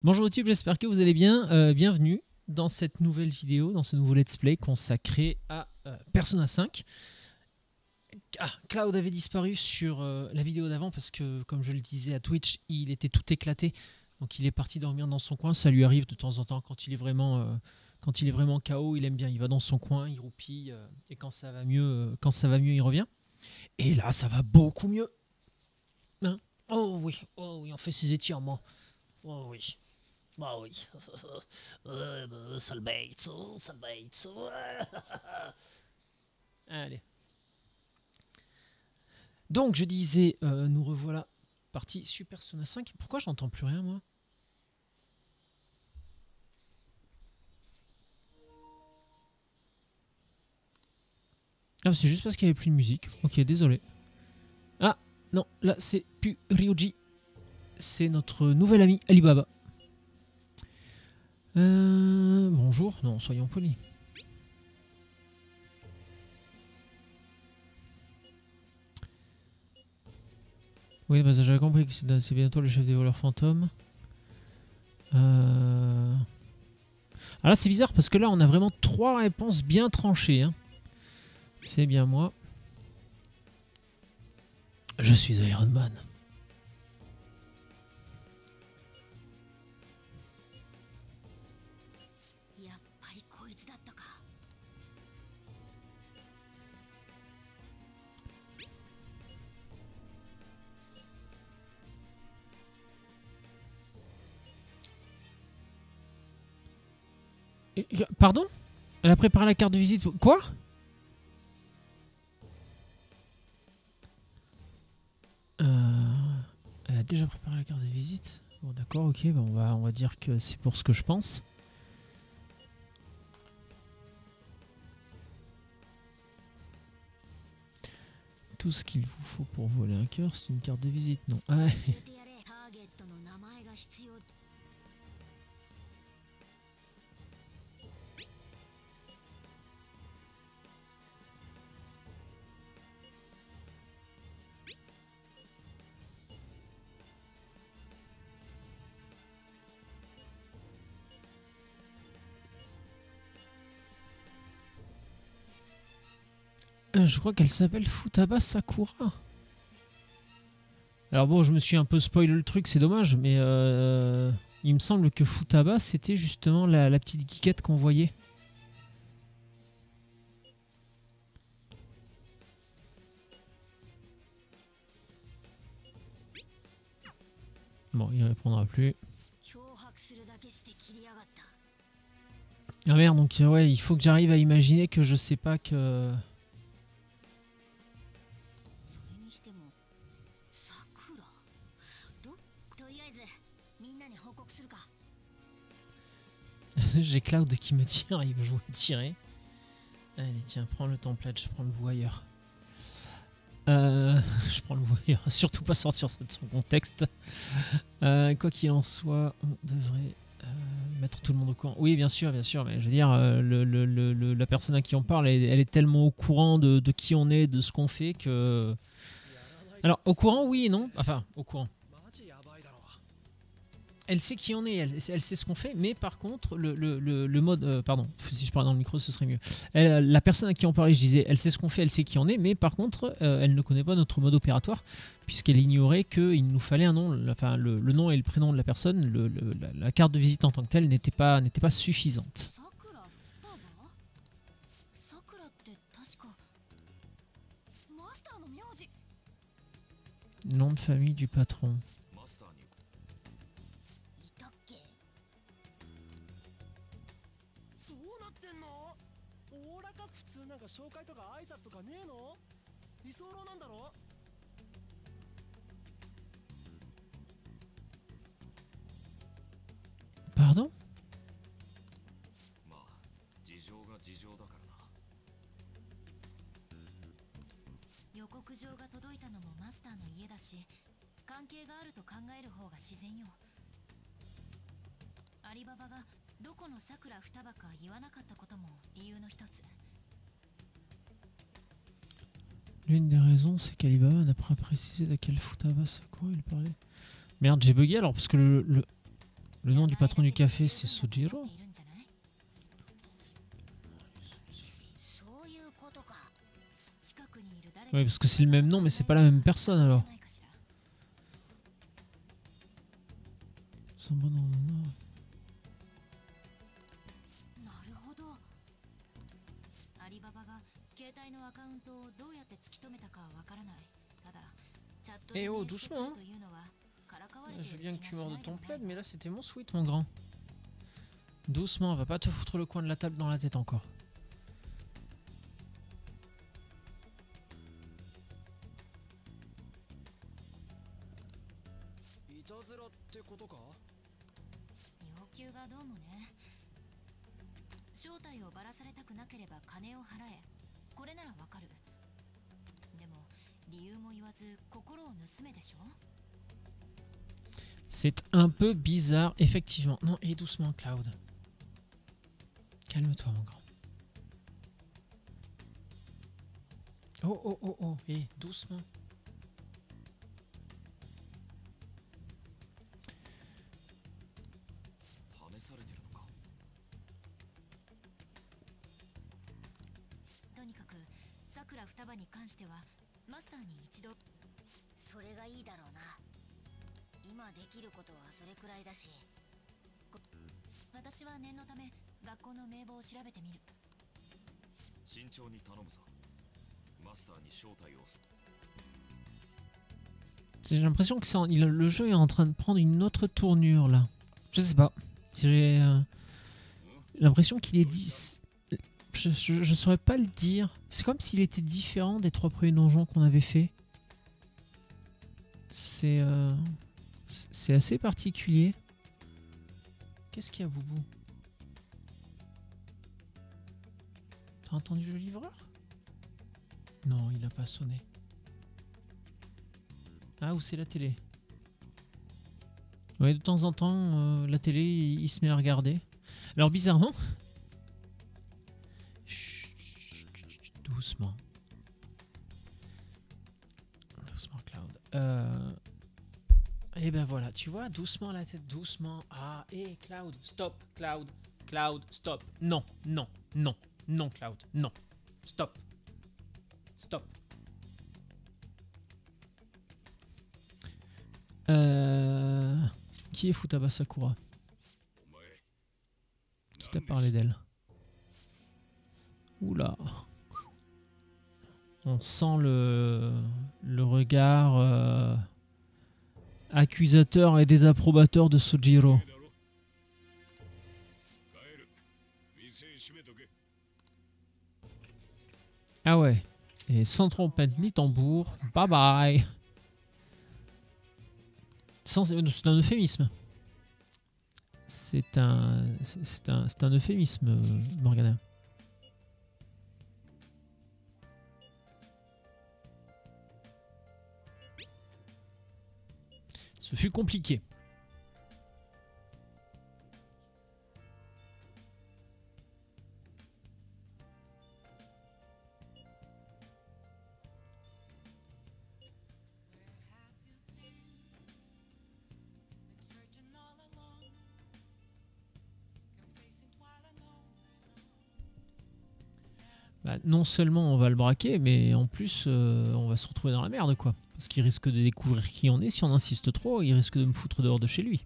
Bonjour YouTube, j'espère que vous allez bien. Bienvenue dans cette nouvelle vidéo, dans ce nouveau let's play consacré à Persona 5. Ah, Cloud avait disparu sur la vidéo d'avant parce que, comme je le disais à Twitch, il était tout éclaté. Donc il est parti dormir dans son coin. Ça lui arrive de temps en temps quand il est vraiment KO, il aime bien. Il va dans son coin, il roupille et quand ça va mieux, il revient. Et là, ça va beaucoup mieux. Hein? Oh oui, on fait ses étirements. Oh oui. Bah oui. Sale bête, sale bête. Allez. Donc je disais, nous revoilà partie Super Persona 5. Pourquoi j'entends plus rien moi? Ah c'est juste parce qu'il n'y avait plus de musique. Ok, désolé. Ah non, là c'est plus Ryuji. C'est notre nouvel ami Alibaba. Bonjour, non, soyons polis. Oui, bah, j'avais compris que c'est bientôt le chef des voleurs fantômes. Ah là, c'est bizarre parce que là, on a vraiment 3 réponses bien tranchées. Hein. C'est bien moi. Je suis Iron Man. Pardon? Elle a préparé la carte de visite. Quoi? Elle a déjà préparé la carte de visite. Bon d'accord, ok, bah on va dire que c'est pour ce que je pense. Tout ce qu'il vous faut pour voler un cœur, c'est une carte de visite, non? Ah, je crois qu'elle s'appelle Futaba Sakura. Alors bon, je me suis un peu spoilé le truc, c'est dommage, mais il me semble que Futaba, c'était justement la petite geekette qu'on voyait. Bon, il répondra plus. Ah merde, donc ouais, il faut que j'arrive à imaginer que je sais pas que... J'ai Cloud qui me tire, il veut jouer tirer. Allez, tiens, prends le template, je prends le voyeur. Je prends le voyeur, surtout pas sortir ça de son contexte. Quoi qu'il en soit, on devrait mettre tout le monde au courant. Oui, bien sûr, mais je veux dire, la personne à qui on parle, elle est tellement au courant de qui on est, de ce qu'on fait que... Alors, au courant, oui et non. Enfin, au courant. Elle sait qui on est, elle sait ce qu'on fait, mais par contre, le mode... pardon, si je parlais dans le micro, ce serait mieux. La personne à qui on parlait, je disais, elle sait ce qu'on fait, elle sait qui on est, mais par contre, elle ne connaît pas notre mode opératoire, puisqu'elle ignorait qu'il nous fallait un nom, enfin, le nom et le prénom de la personne, la carte de visite en tant que telle n'était pas suffisante. Nom de famille du patron. Pardon? L'une des raisons, c'est qu'Alibaba n'a pas précisé de quel Futaba Sakura il parlait. Merde, j'ai bugué alors parce que le... Le nom du patron du café, c'est Sojiro. Ouais, parce que c'est le même nom, mais c'est pas la même personne alors. Eh oh, doucement, hein. Je veux bien que tu mords de ton plaid, mais là c'était mon sweat, mon grand. Doucement, va pas te foutre le coin de la table dans la tête encore. C'est un peu bizarre, effectivement. Non, et doucement, Cloud. Calme-toi, mon grand. Oh, oh, oh, oh, et doucement. J'ai l'impression que le jeu est en train de prendre une autre tournure là. Je sais pas. J'ai l'impression qu'il est dit. Je saurais pas le dire. C'est comme s'il était différent des 3 premiers donjons qu'on avait fait. C'est assez particulier. Qu'est-ce qu'il y a, Boubou? T'as entendu le livreur? Non, il n'a pas sonné. Ah, ou c'est la télé? Ouais, de temps en temps, la télé, il se met à regarder. Alors, bizarrement... Chut, doucement. Doucement, Cloud. Et ben voilà, tu vois, doucement la tête, doucement. Ah, et Cloud, stop, Cloud, Cloud, stop. Non, non, non, non, Cloud, non. Stop. Stop. Qui est Futaba Sakura? Qui t'a parlé d'elle? Oula. On sent le regard accusateur et désapprobateur de Sojiro. Ah ouais. Et sans trompette ni tambour. Bye bye. C'est un euphémisme. C'est un euphémisme, Morgana. Ce fut compliqué. Bah, non seulement on va le braquer, mais en plus on va se retrouver dans la merde, quoi. Parce qu'il risque de découvrir qui on est. Si on insiste trop, il risque de me foutre dehors de chez lui.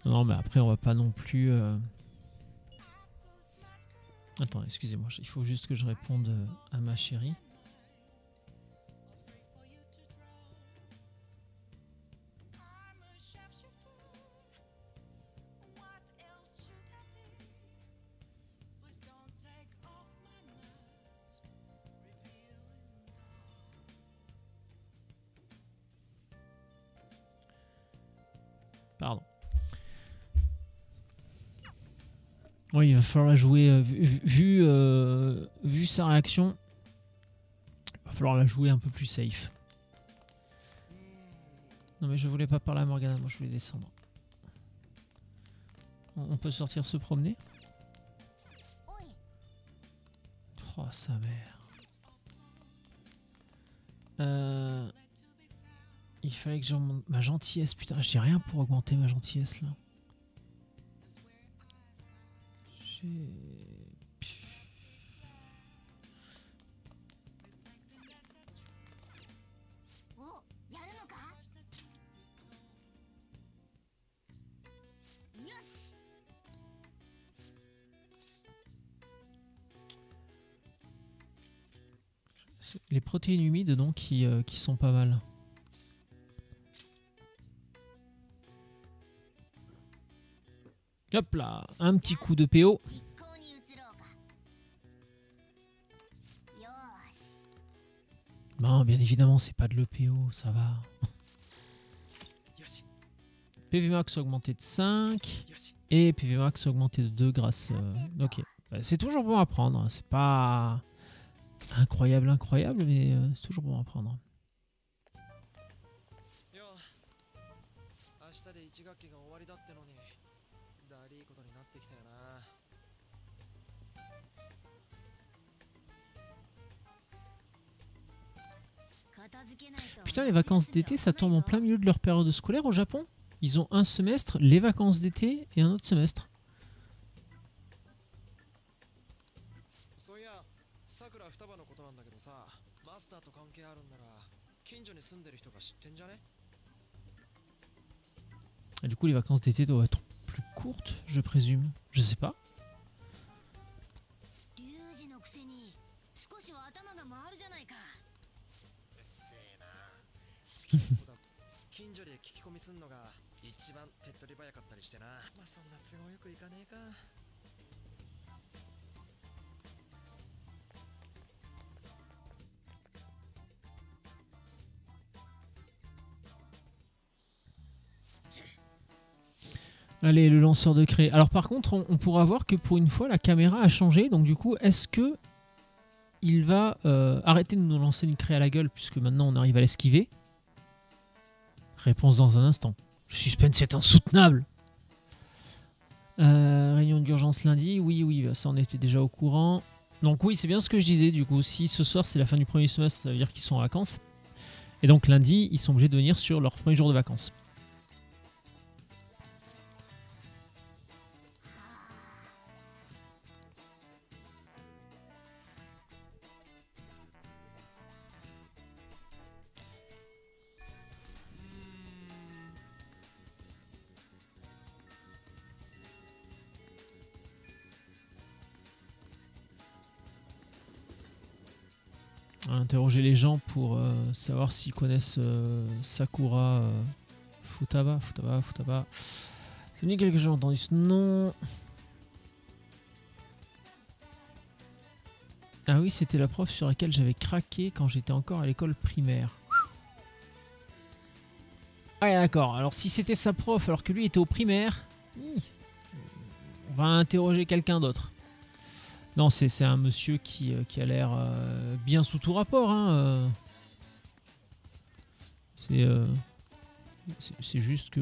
Non, mais après on va pas non plus... Attends, excusez-moi, il faut juste que je réponde à ma chérie. Pardon. Oui, il va falloir la jouer. Vu sa réaction, il va falloir la jouer un peu plus safe. Non mais je voulais pas parler à Morgana, moi je voulais descendre. On peut sortir se promener? Oh sa mère. Il fallait que j'augmente ma gentillesse. Putain, j'ai rien pour augmenter ma gentillesse là. J'ai... Les protéines humides donc qui sont pas mal. Hop là, un petit coup de PO. Non, bien évidemment, c'est pas de l'EPO, ça va. PV max augmenté de 5 et PV max augmenté de 2 grâce... ok, c'est toujours bon à prendre, c'est pas incroyable, mais c'est toujours bon à prendre. Putain, les vacances d'été, ça tombe en plein milieu de leur période scolaire au Japon. Ils ont un semestre, les vacances d'été, et un autre semestre. Et du coup, les vacances d'été doivent être plus courtes, je présume. Je sais pas. Allez, le lanceur de craie. Alors par contre, on pourra voir que pour une fois, la caméra a changé. Donc du coup, est-ce que il va arrêter de nous lancer une craie à la gueule puisque maintenant on arrive à l'esquiver? Réponse dans un instant. Le suspense est insoutenable. Réunion d'urgence lundi. Oui, ça on était déjà au courant. Donc oui, c'est bien ce que je disais. Du coup, si ce soir c'est la fin du premier semestre, ça veut dire qu'ils sont en vacances. Et donc lundi, ils sont obligés de venir sur leur premier jour de vacances. Interroger les gens pour savoir s'ils connaissent Sakura Futaba. Ça me dit quelque chose, j'ai entendu ce nom. Ah oui, c'était la prof sur laquelle j'avais craqué quand j'étais encore à l'école primaire. Ah d'accord, alors si c'était sa prof alors que lui était au primaire, on va interroger quelqu'un d'autre. Non, c'est un monsieur qui a l'air bien sous tout rapport. Hein, c'est juste que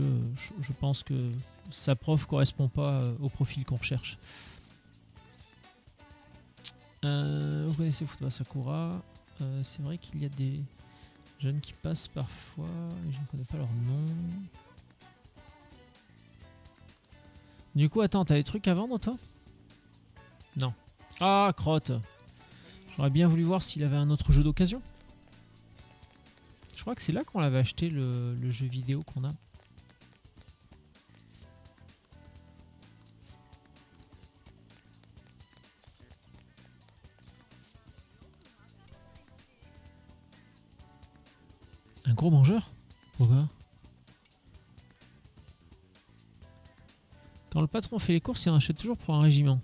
je pense que sa prof correspond pas au profil qu'on recherche. Vous connaissez Futaba Sakura. C'est vrai qu'il y a des jeunes qui passent parfois, et je ne connais pas leur nom. Du coup, attends, t'as des trucs à vendre toi? Non. Ah, crotte. J'aurais bien voulu voir s'il avait un autre jeu d'occasion. Je crois que c'est là qu'on l'avait acheté, le jeu vidéo qu'on a. Un gros mangeur? Pourquoi? Quand le patron fait les courses, il en achète toujours pour un régiment.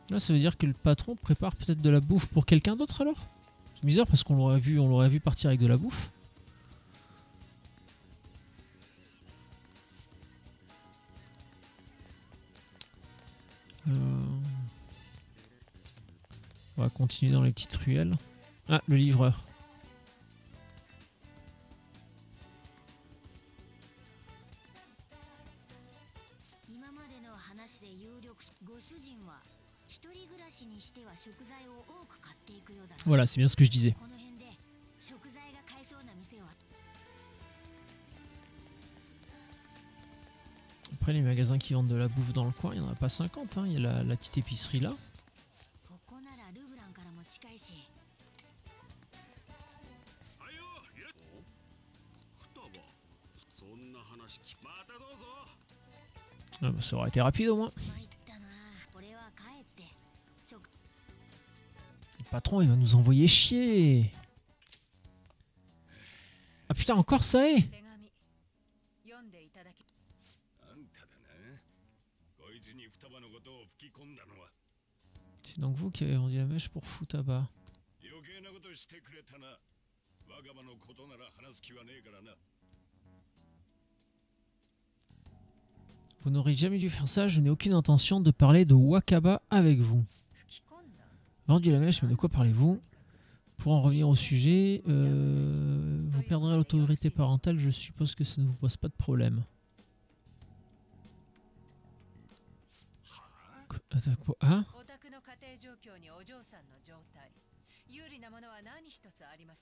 Là, ça veut dire que le patron prépare peut-être de la bouffe pour quelqu'un d'autre alors? C'est bizarre parce qu'on l'aurait vu partir avec de la bouffe. On va continuer dans les petites ruelles. Ah, le livreur. Voilà, c'est bien ce que je disais. Après, les magasins qui vendent de la bouffe dans le coin, il n'y en a pas 50. Hein. Il y a la petite épicerie là. Ah bah, ça aurait été rapide au moins. Le patron, il va nous envoyer chier. Ah putain, encore ça est. C'est donc vous qui avez vendu la mèche pour Futaba. Vous n'aurez jamais dû faire ça, je n'ai aucune intention de parler de Wakaba avec vous. Vendu la mèche, mais de quoi parlez-vous? Pour en revenir au sujet, vous perdrez l'autorité parentale, je suppose que ça ne vous pose pas de problème. Hein?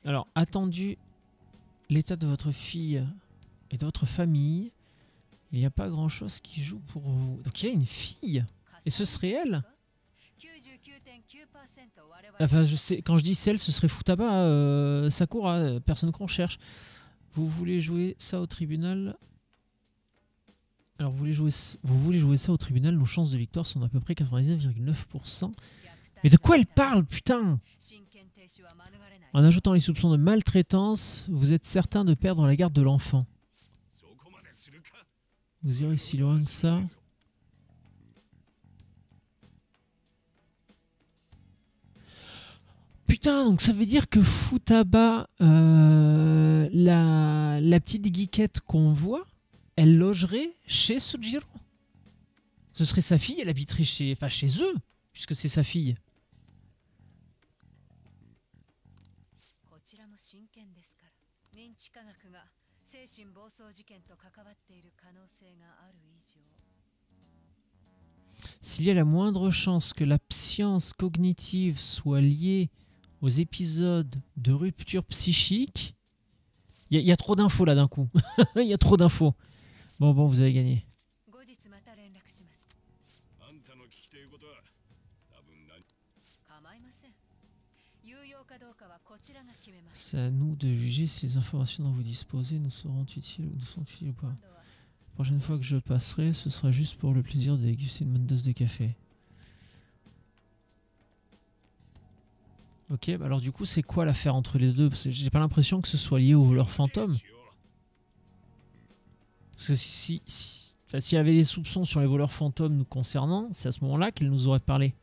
Alors, attendu l'état de votre fille et de votre famille, il n'y a pas grand-chose qui joue pour vous. Donc il a une fille, et ce serait elle? Enfin, je sais, quand je dis celle, ce serait Futaba, Sakura, personne qu'on cherche. Vous voulez jouer ça au tribunal? Alors, vous voulez jouer ça au tribunal? Nos chances de victoire sont d'à peu près 99,9%. Mais de quoi elle parle, putain? En ajoutant les soupçons de maltraitance, vous êtes certain de perdre la garde de l'enfant. Vous irez si loin que ça? Putain, donc ça veut dire que Futaba, la petite geekette qu'on voit, elle logerait chez Sojiro. Ce serait sa fille, elle habiterait chez eux, puisque c'est sa fille. S'il y a la moindre chance que la science cognitive soit liée aux épisodes de rupture psychique, il y a trop d'infos là d'un coup. Il y a trop d'infos. Bon, vous avez gagné. C'est à nous de juger si les informations dont vous disposez nous seront utiles ou pas. La prochaine fois que je passerai, ce sera juste pour le plaisir de déguster une bonne tasse de café. Ok, bah alors du coup, c'est quoi l'affaire entre les deux? Parce que j'ai pas l'impression que ce soit lié au voleur fantôme. Parce que s'il y avait des soupçons sur les voleurs fantômes nous concernant, c'est à ce moment-là qu'elle nous aurait parlé.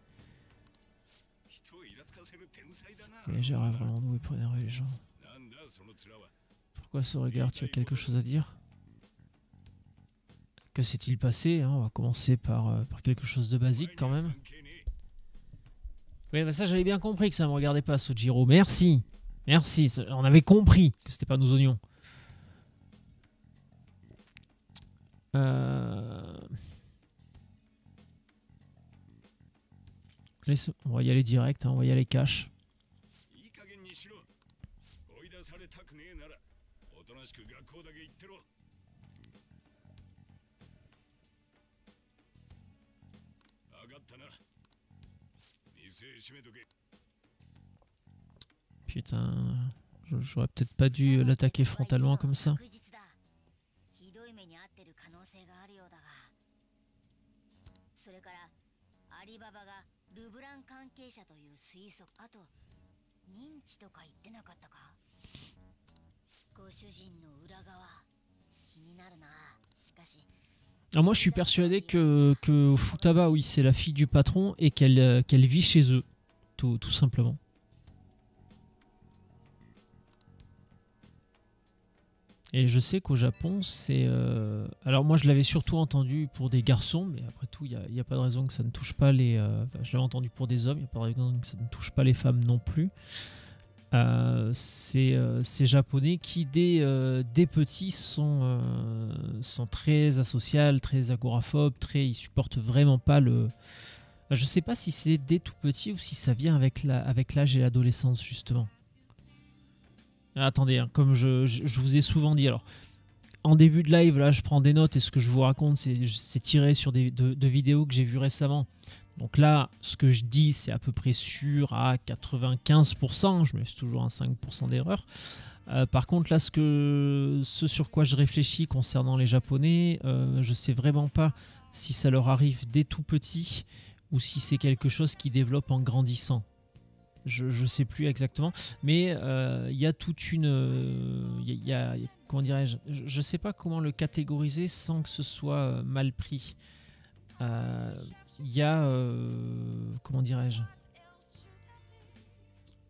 Mais j'ai vraiment doué pour énerver les gens. Pourquoi ce regard? Tu as quelque chose à dire? Que s'est-il passé, hein? On va commencer par quelque chose de basique quand même. Oui, bah ça j'avais bien compris que ça ne me regardait pas, Sojiro. Merci. Merci, on avait compris que c'était pas nos oignons. On va y aller direct, hein, on va y aller cash. Putain, j'aurais peut-être pas dû l'attaquer frontalement comme ça. Alors moi je suis persuadé que Futaba, oui, c'est la fille du patron et qu'elle vit chez eux, tout simplement. Et je sais qu'au Japon, c'est... alors moi, je l'avais surtout entendu pour des garçons, mais après tout, il n'y a pas de raison que ça ne touche pas les... Enfin, je l'avais entendu pour des hommes, il n'y a pas de raison que ça ne touche pas les femmes non plus. Ces Japonais qui, dès petits, sont très asociales, très agoraphobes, ils supportent vraiment pas Je sais pas si c'est dès tout petit ou si ça vient avec l'âge et l'adolescence, justement. Attendez, hein, comme je vous ai souvent dit, alors, en début de live, là, je prends des notes et ce que je vous raconte, c'est tiré sur de vidéos que j'ai vues récemment. Donc là, ce que je dis, c'est à peu près sûr à 95%. Je me laisse toujours un 5% d'erreur. Par contre, là, ce sur quoi je réfléchis concernant les Japonais, je sais vraiment pas si ça leur arrive dès tout petit ou si c'est quelque chose qui développe en grandissant. Je sais plus exactement, mais il y a toute une, comment dirais-je, je sais pas comment le catégoriser sans que ce soit mal pris. Il y a, comment dirais-je,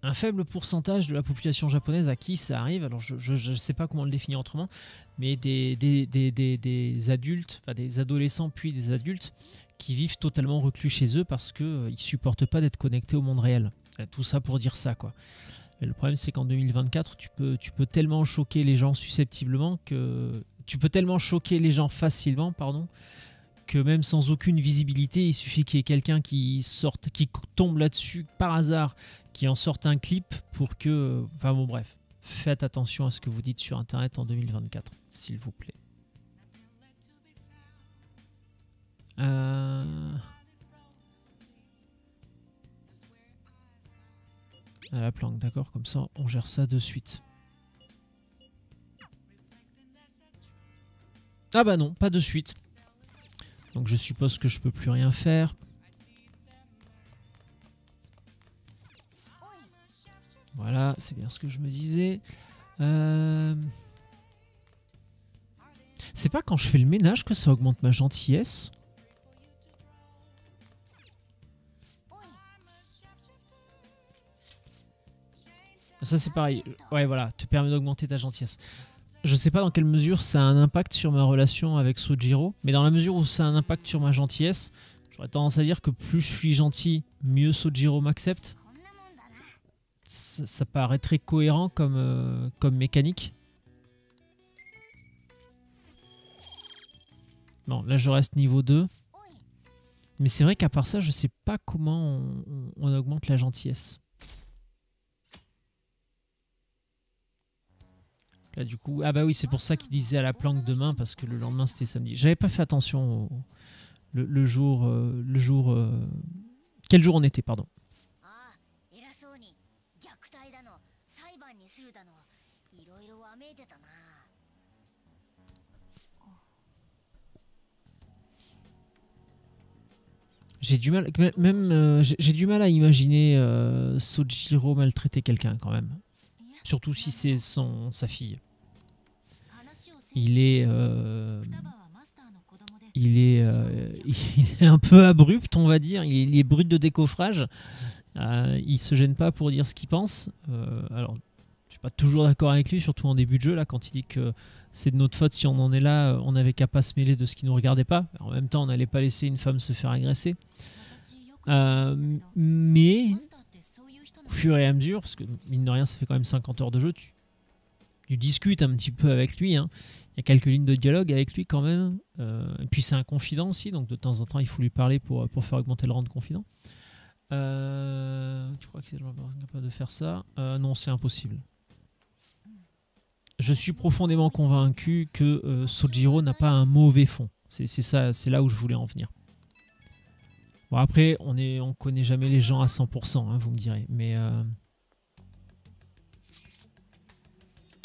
un faible pourcentage de la population japonaise à qui ça arrive, alors je ne sais pas comment le définir autrement, mais des adultes, enfin des adolescents puis des adultes qui vivent totalement reclus chez eux parce qu'ils ne supportent pas d'être connectés au monde réel. Tout ça pour dire ça, quoi. Mais le problème, c'est qu'en 2024, tu peux tellement choquer les gens susceptiblement que... Tu peux tellement choquer les gens facilement, pardon, que même sans aucune visibilité, il suffit qu'il y ait quelqu'un qui tombe là-dessus par hasard, qui en sorte un clip pour que... Enfin bon, bref. Faites attention à ce que vous dites sur Internet en 2024, s'il vous plaît. À la planque, d'accord, comme ça on gère ça de suite. Ah bah non, pas de suite. Donc je suppose que je peux plus rien faire. Voilà, c'est bien ce que je me disais. C'est pas quand je fais le ménage que ça augmente ma gentillesse. Ça c'est pareil, ouais voilà, te permet d'augmenter ta gentillesse. Je sais pas dans quelle mesure ça a un impact sur ma relation avec Sojiro, mais dans la mesure où ça a un impact sur ma gentillesse, j'aurais tendance à dire que plus je suis gentil, mieux Sojiro m'accepte. Ça paraît très cohérent comme mécanique. Bon, là je reste niveau 2. Mais c'est vrai qu'à part ça, je sais pas comment on augmente la gentillesse. Là du coup, ah bah oui, c'est pour ça qu'il disait à la planque demain, parce que le lendemain c'était samedi. J'avais pas fait attention le jour... Quel jour on était, pardon. J'ai du mal, même j'ai du mal à imaginer Sojiro maltraiter quelqu'un quand même. Surtout si c'est sa fille. Il est un peu abrupt, on va dire. Il est brut de décoffrage. Il se gêne pas pour dire ce qu'il pense. Alors, je suis pas toujours d'accord avec lui, surtout en début de jeu, là, quand il dit que c'est de notre faute si on en est là, on n'avait qu'à pas se mêler de ce qui nous regardait pas. En même temps, on n'allait pas laisser une femme se faire agresser. Mais au fur et à mesure, parce que mine de rien, ça fait quand même 50 heures de jeu, tu discutes un petit peu avec lui. Hein. Il y a quelques lignes de dialogue avec lui quand même. Et puis c'est un confident aussi, donc de temps en temps, il faut lui parler pour faire augmenter le rang de confident. Tu crois que c'est capable de faire ça? Non, c'est impossible. Je suis profondément convaincu que Sojiro n'a pas un mauvais fond. C'est là où je voulais en venir. Bon, après, on connaît jamais les gens à 100%, hein, vous me direz. Mais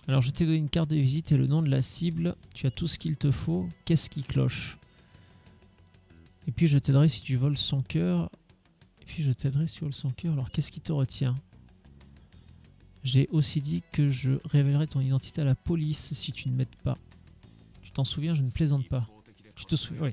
alors, je t'ai donné une carte de visite et le nom de la cible. Tu as tout ce qu'il te faut. Qu'est-ce qui cloche? Et puis, je t'aiderai si tu voles son cœur. Et puis, je t'aiderai si tu voles son cœur. Alors, qu'est-ce qui te retient? J'ai aussi dit que je révélerai ton identité à la police si tu ne m'aides pas. Tu t'en souviens, je ne plaisante pas. Tu te souviens? Oui.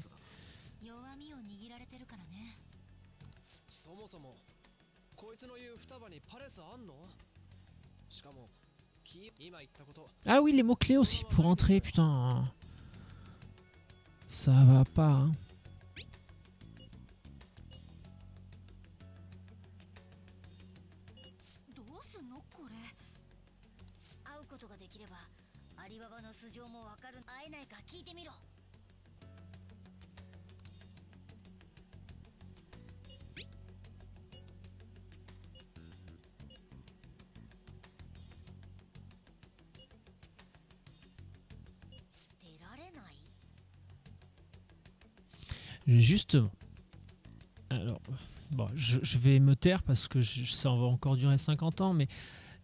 Ah oui, les mots-clés aussi pour entrer, putain. Ça va pas, hein. Justement. Alors, bon, je vais me taire parce que ça va encore durer 50 ans, mais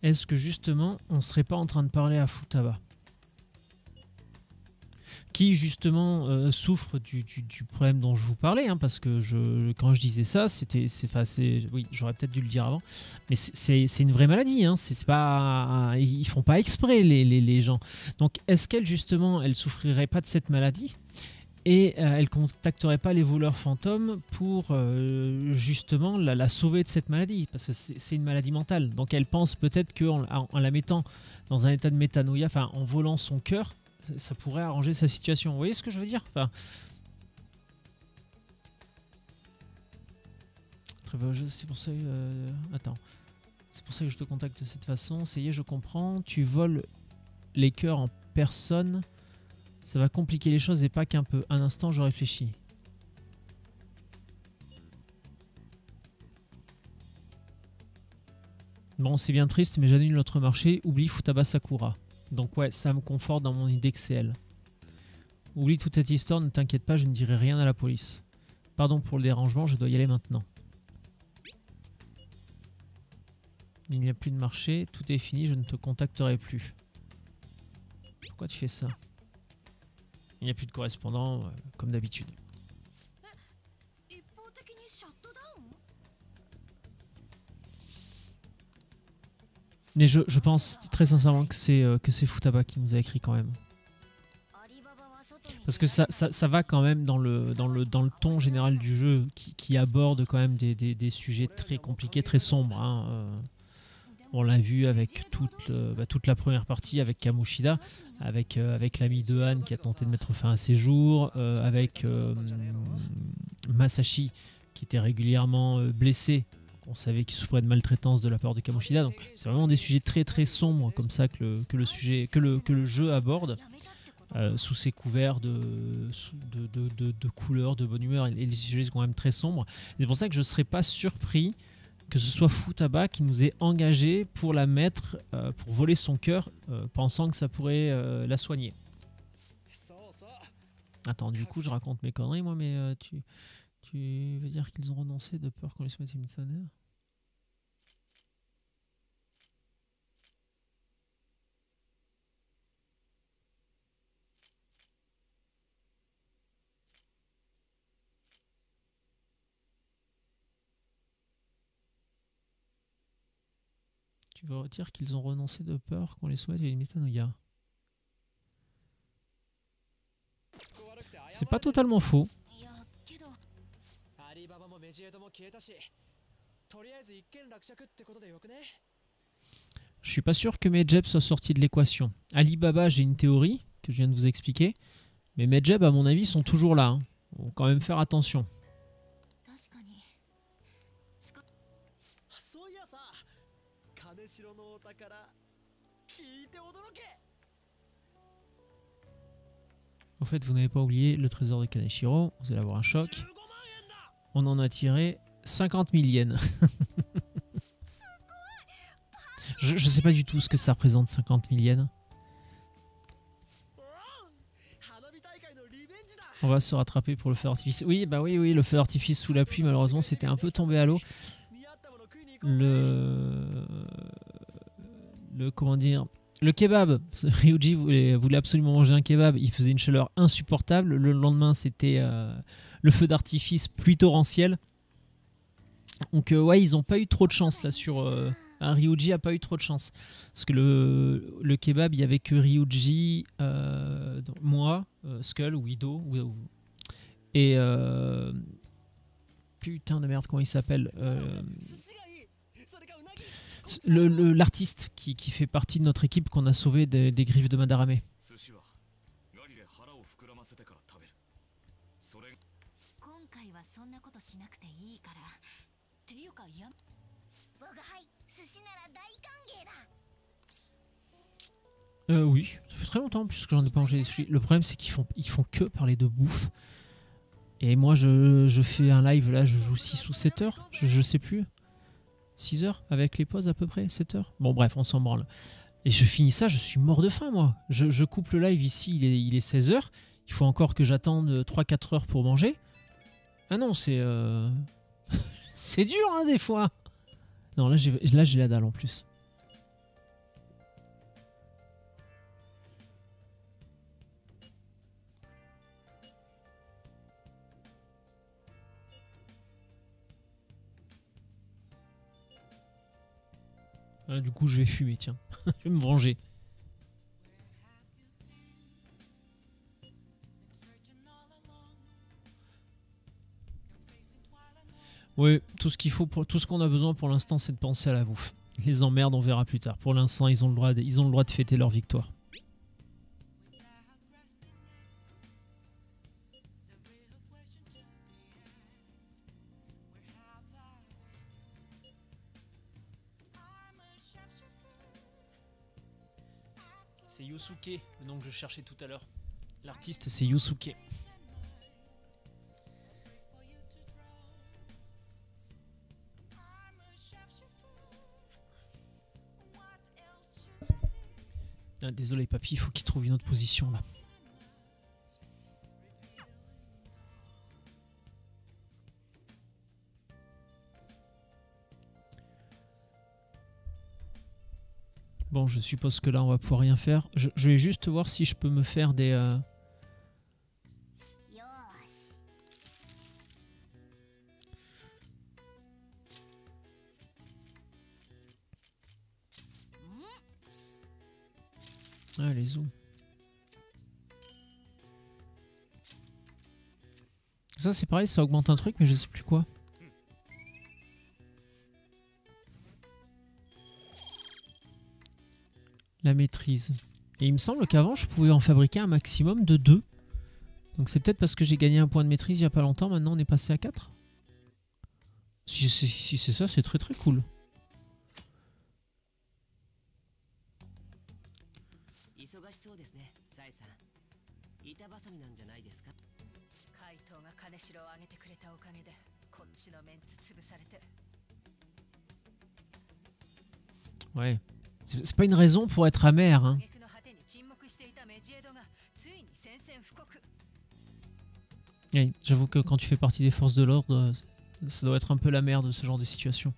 est-ce que justement, on serait pas en train de parler à Futaba? Qui justement souffre du problème dont je vous parlais, hein, parce que quand je disais ça, oui, j'aurais peut-être dû le dire avant, mais c'est une vraie maladie, hein, c'est pas, ils font pas exprès les gens. Donc est-ce qu'elle justement, elle souffrirait pas de cette maladie et elle contacterait pas les voleurs fantômes pour justement la sauver de cette maladie, parce que c'est une maladie mentale. Donc elle pense peut-être qu'en la mettant dans un état de métanoïa, enfin en volant son cœur, ça pourrait arranger sa situation. Vous voyez ce que je veux dire? Enfin, c'est pour ça que... attends. C'est pour ça que je te contacte de cette façon. Ça y est, je comprends. Tu voles les cœurs en personne. Ça va compliquer les choses et pas qu'un peu. Un instant, je réfléchis. Bon, c'est bien triste, mais j'annule notre marché. Oublie Futaba Sakura. Donc ouais, ça me conforte dans mon idée que c'est elle. Oublie toute cette histoire, ne t'inquiète pas, je ne dirai rien à la police. Pardon pour le dérangement, je dois y aller maintenant. Il n'y a plus de marché, tout est fini, je ne te contacterai plus. Pourquoi tu fais ça? Il n'y a plus de correspondant, comme d'habitude. Mais je pense très sincèrement que c'est Futaba qui nous a écrit quand même. Parce que ça va quand même dans le ton général du jeu qui aborde quand même des sujets très compliqués, très sombres. Hein. On l'a vu avec toute la première partie avec Kamoshida, avec l'ami de Han qui a tenté de mettre fin à ses jours, avec Masashi qui était régulièrement blessé. On savait qu'il souffrait de maltraitance de la part de Kamoshida. Donc c'est vraiment des sujets très très sombres comme ça que le jeu aborde. Sous ses couverts de couleurs, de bonne humeur, et les sujets sont quand même très sombres. C'est pour ça que je ne serais pas surpris que ce soit Futaba qui nous ait engagé pour la mettre, pour voler son cœur, pensant que ça pourrait la soigner. Attends, du coup je raconte mes conneries moi, mais tu veux dire qu'ils ont renoncé de peur qu'on les mette une tonnerre? Tu veux dire qu'ils ont renoncé de peur qu'on les soumette à une métanoïa? C'est pas totalement faux. Je suis pas sûr que Medjeb soit sorti de l'équation. Alibaba, j'ai une théorie que je viens de vous expliquer. Mais Medjeb, à mon avis, sont toujours là. Hein. Faut quand même faire attention. En fait, vous n'avez pas oublié le trésor de Kaneshiro. Vous allez avoir un choc. On en a tiré 50 000 yens. Je sais pas du tout ce que ça représente, 50 000 yens. On va se rattraper pour le feu d'artifice. Oui, bah oui, le feu d'artifice sous la pluie, malheureusement, c'était un peu tombé à l'eau. Comment dire, le kebab. Ryuji voulait absolument manger un kebab. Il faisait une chaleur insupportable. Le lendemain, c'était le feu d'artifice pluie torrentielle. Donc ouais, ils n'ont pas eu trop de chance là sur... Ryuji a pas eu trop de chance. Parce que le kebab, il n'y avait que Ryuji, moi, Skull ou Ido. Et... putain de merde, comment il s'appelle l'artiste qui fait partie de notre équipe qu'on a sauvé des griffes de Madarame. Oui, ça fait très longtemps puisque j'en ai pas mangé des sushis. Le problème c'est qu'ils font que parler de bouffe. Et moi je fais un live là, je joue 6 ou 7 heures, je sais plus. 6 heures avec les pauses à peu près, 7 heures. Bon bref, on s'en branle. Et je finis ça, je suis mort de faim moi. Je coupe le live ici, il est 16 heures. Il faut encore que j'attende 3-4 heures pour manger. Ah non, c'est... c'est dur, hein, des fois. Non, là, j'ai la dalle en plus. Ah, du coup, je vais fumer, tiens. Je vais me venger. Oui, tout ce qu'il faut, tout ce qu'on a besoin pour l'instant, c'est de penser à la bouffe. Les emmerdes, on verra plus tard. Pour l'instant, ils ont le droit de fêter leur victoire. C'est Yusuke, le nom que je cherchais tout à l'heure. L'artiste, c'est Yusuke. Ah, désolé papy, il faut qu'il trouve une autre position là. Bon, je suppose que là on va pouvoir rien faire. Je vais juste voir si je peux me faire des... Ah, les zooms. Ça c'est pareil, ça augmente un truc mais je sais plus quoi. La maîtrise. Et il me semble qu'avant je pouvais en fabriquer un maximum de 2. Donc c'est peut-être parce que j'ai gagné un point de maîtrise il n'y a pas longtemps, maintenant on est passé à 4. Si c'est ça, c'est très très cool. Ouais. C'est pas une raison pour être amer, hein. Oui, j'avoue que quand tu fais partie des forces de l'ordre, ça doit être un peu la merde de ce genre de situation.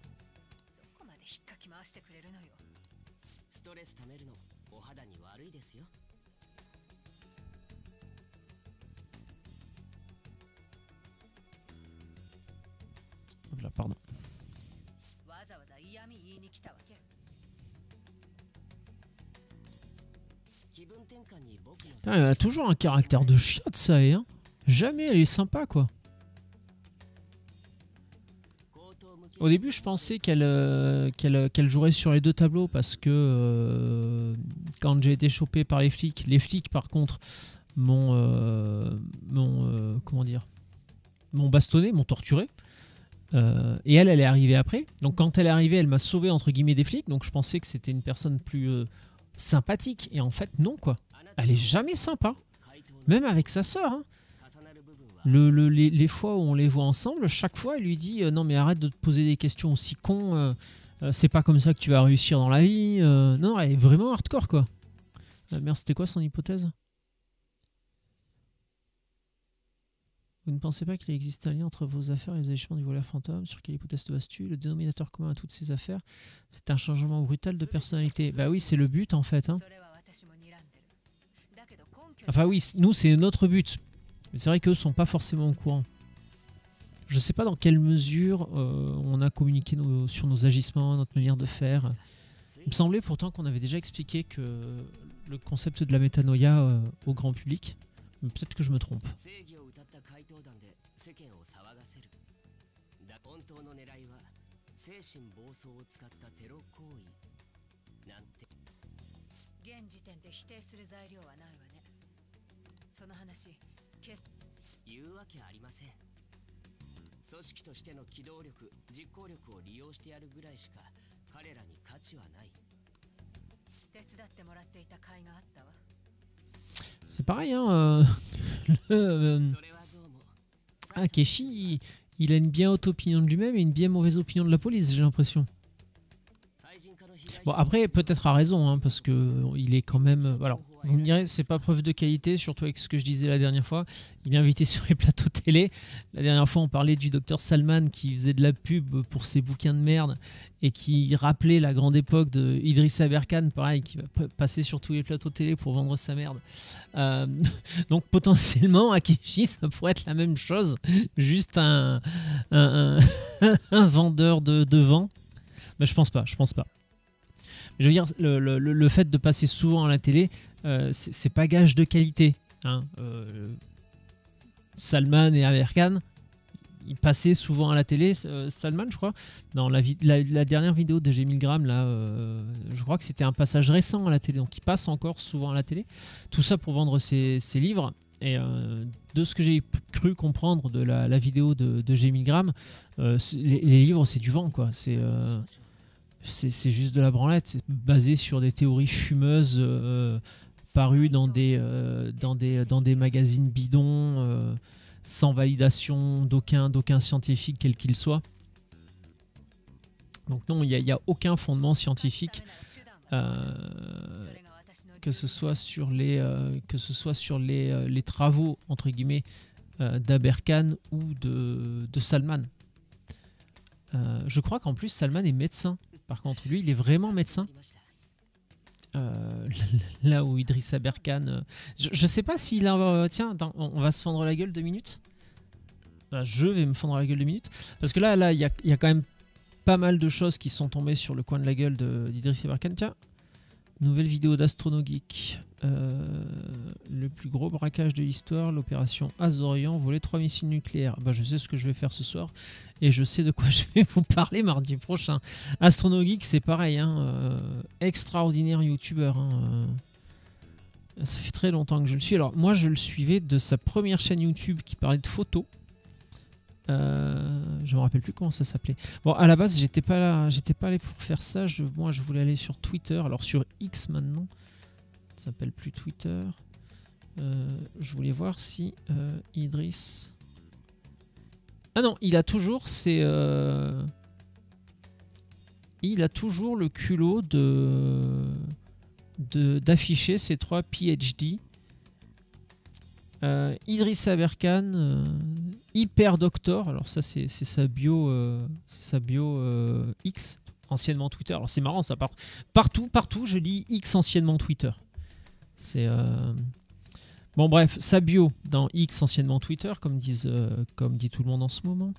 Hop là, pardon. Putain, elle a toujours un caractère de chiotte, ça, hein. Jamais elle est sympa, quoi. Au début, je pensais qu'elle jouerait sur les deux tableaux parce que quand j'ai été chopé par les flics par contre m'ont comment dire, m'ont bastonné, m'ont torturé. Et elle est arrivée après. Donc quand elle est arrivée, elle m'a sauvé entre guillemets des flics. Donc je pensais que c'était une personne plus sympathique. Et en fait, non, quoi. Elle est jamais sympa. Même avec sa sœur, hein. Les fois où on les voit ensemble, chaque fois elle lui dit non mais arrête de te poser des questions aussi cons, c'est pas comme ça que tu vas réussir dans la vie. Non, elle est vraiment hardcore, quoi. Merde, c'était quoi son hypothèse? Vous ne pensez pas qu'il existe un lien entre vos affaires et les agissements du voleur fantôme? Sur quelle hypothèse te bases-tu? Le dénominateur commun à toutes ces affaires, c'est un changement brutal de personnalité. Bah oui, c'est le but en fait, hein. Enfin oui, nous c'est notre but. Mais c'est vrai qu'eux sont pas forcément au courant. Je sais pas dans quelle mesure on a communiqué sur nos agissements, notre manière de faire. Il me semblait pourtant qu'on avait déjà expliqué que le concept de la métanoïa au grand public. Mais peut-être que je me trompe. C'est pareil, hein. Akeshi, il a une bien haute opinion de lui-même et une bien mauvaise opinion de la police, j'ai l'impression. Bon, après, peut-être à raison, hein, parce que il est quand même... Alors, Vous me direz, c'est pas preuve de qualité, surtout avec ce que je disais la dernière fois. Il est invité sur les plateaux télé. La dernière fois, on parlait du docteur Salman qui faisait de la pub pour ses bouquins de merde et qui rappelait la grande époque de Idriss Aberkan, pareil, qui va passer sur tous les plateaux télé pour vendre sa merde. Donc potentiellement, Akechi, ça pourrait être la même chose, juste un vendeur de vent. Mais je pense pas. Je veux dire, le fait de passer souvent à la télé, c'est pas gage de qualité. Hein. Salman et Aberkan, ils passaient souvent à la télé. Salman, je crois, dans la dernière vidéo de G1000 là, je crois que c'était un passage récent à la télé. Donc, il passe encore souvent à la télé. Tout ça pour vendre ses livres. Et de ce que j'ai cru comprendre de la vidéo de G1000, les livres, c'est du vent, quoi. C'est juste de la branlette, c'est basé sur des théories fumeuses parues dans des magazines bidons sans validation d'aucun scientifique quel qu'il soit. Donc non, il n'y a aucun fondement scientifique que ce soit sur les travaux entre guillemets d'Aberkan ou de Salman. Je crois qu'en plus Salman est médecin. Par contre, lui, il est vraiment médecin. Là où Idriss Aberkan... je sais pas s'il a... tiens, attends, on va se fendre la gueule 2 minutes. Je vais me fendre la gueule 2 minutes. Parce que là, il y a quand même pas mal de choses qui sont tombées sur le coin de la gueule d'Idriss Aberkan. Tiens, nouvelle vidéo d'Astronogeek. Le plus gros braquage de l'histoire, l'opération Azorian, voler 3 missiles nucléaires. Je sais ce que je vais faire ce soir et je sais de quoi je vais vous parler mardi prochain. Astronogeek, c'est pareil, hein, extraordinaire youtubeur. Hein, ça fait très longtemps que je le suis. Alors moi, je le suivais de sa première chaîne YouTube qui parlait de photos. Je me rappelle plus comment ça s'appelait. Bon, à la base, j'étais pas allé pour faire ça. Moi, je voulais aller sur Twitter. Alors sur X maintenant. Ça s'appelle plus Twitter. Je voulais voir si Idriss... Ah non, il a toujours il a toujours le culot d'afficher ses 3 PhD. Idriss Aberkan, Hyper Doctor. Alors ça c'est sa bio, X, anciennement Twitter. Alors c'est marrant ça. Partout je lis X anciennement Twitter. C'est bon, bref, sa bio dans X anciennement Twitter, comme dit tout le monde en ce moment.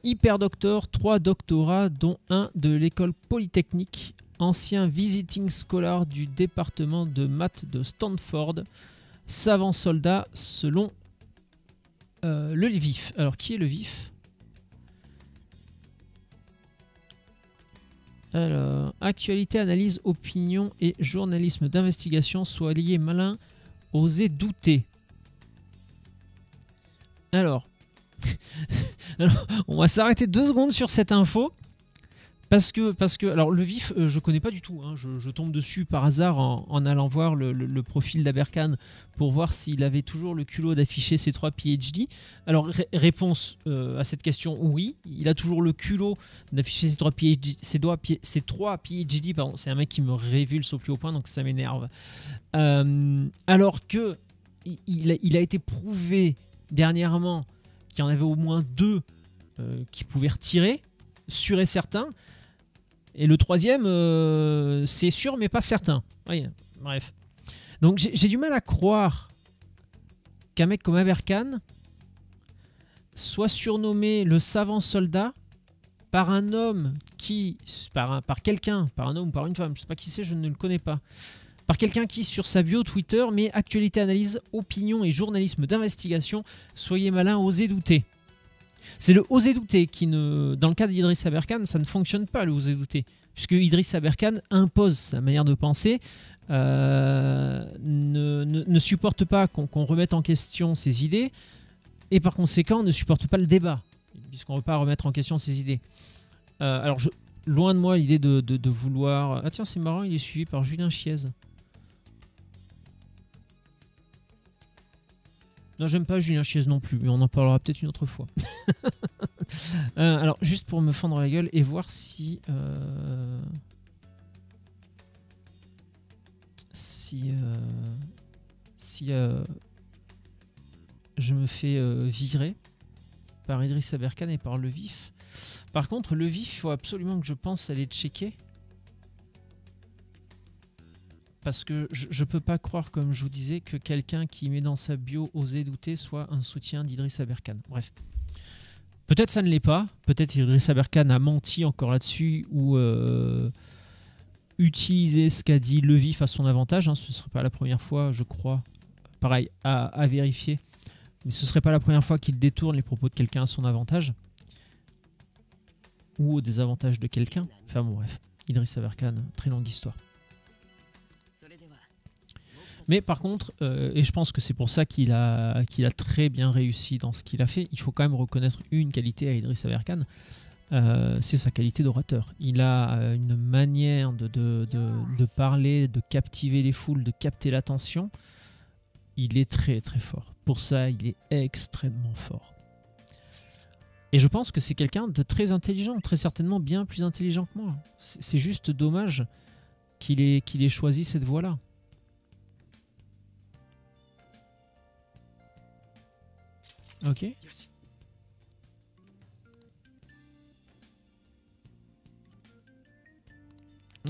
Hyper Doctor, 3 doctorats, dont un de l'école polytechnique, ancien visiting scholar du département de maths de Stanford, savant soldat selon le vif. Alors, qui est le vif? Alors, actualité, analyse, opinion et journalisme d'investigation, soyez malin, osez douter. Alors, on va s'arrêter 2 secondes sur cette info. Parce que alors le vif, je connais pas du tout. Hein, je tombe dessus par hasard en allant voir le profil d'Aberkan pour voir s'il avait toujours le culot d'afficher ses 3 PhD. Alors réponse à cette question, oui, il a toujours le culot d'afficher ses 3 PhD. Ses 3 PhD, pardon, c'est un mec qui me révulse au plus haut point, donc ça m'énerve. Alors que il a été prouvé dernièrement qu'il y en avait au moins 2 qui pouvaient retirer, sûr et certain. Et le 3e, c'est sûr mais pas certain. Oui, bref. Donc j'ai du mal à croire qu'un mec comme Aberkan soit surnommé le savant soldat par un homme qui... Par quelqu'un, par un homme ou par une femme, je sais pas qui c'est, je ne le connais pas. Par quelqu'un qui, sur sa bio Twitter, met actualité, analyse, opinion et journalisme d'investigation. Soyez malin, osez douter. C'est le oser douter qui ne... Dans le cas d'Idriss Aberkan, ça ne fonctionne pas, le oser douter. Puisque Idriss Aberkan impose sa manière de penser, ne supporte pas qu'on remette en question ses idées, et par conséquent ne supporte pas le débat, puisqu'on ne veut pas remettre en question ses idées. Alors, loin de moi l'idée de vouloir... Ah tiens, c'est marrant, il est suivi par Julien Chiez. Non, j'aime pas Julien Chiez non plus, mais on en parlera peut-être une autre fois. Alors, juste pour me fendre la gueule et voir si si je me fais virer par Idriss Aberkan et par Le Vif. Par contre, Le Vif, il faut absolument que je pense aller checker. Parce que je peux pas croire, comme je vous disais, que quelqu'un qui met dans sa bio oser douter soit un soutien d'Idriss Aberkan. Bref. Peut-être ça ne l'est pas. Peut-être Idriss Aberkan a menti encore là-dessus ou utilisé ce qu'a dit Le Vif à son avantage. Hein. Ce ne serait pas la première fois, je crois. Pareil, à vérifier. Mais ce ne serait pas la première fois qu'il détourne les propos de quelqu'un à son avantage. Ou au désavantage de quelqu'un. Enfin bon, bref. Idriss Aberkan, très longue histoire. Mais par contre, et je pense que c'est pour ça qu'il a très bien réussi dans ce qu'il a fait, il faut quand même reconnaître une qualité à Idriss Aberkan, c'est sa qualité d'orateur. Il a une manière de parler, de captiver les foules, de capter l'attention. Il est très très fort. Pour ça, il est extrêmement fort. Et je pense que c'est quelqu'un de très intelligent, très certainement bien plus intelligent que moi. C'est juste dommage qu'il ait choisi cette voie-là. Ok.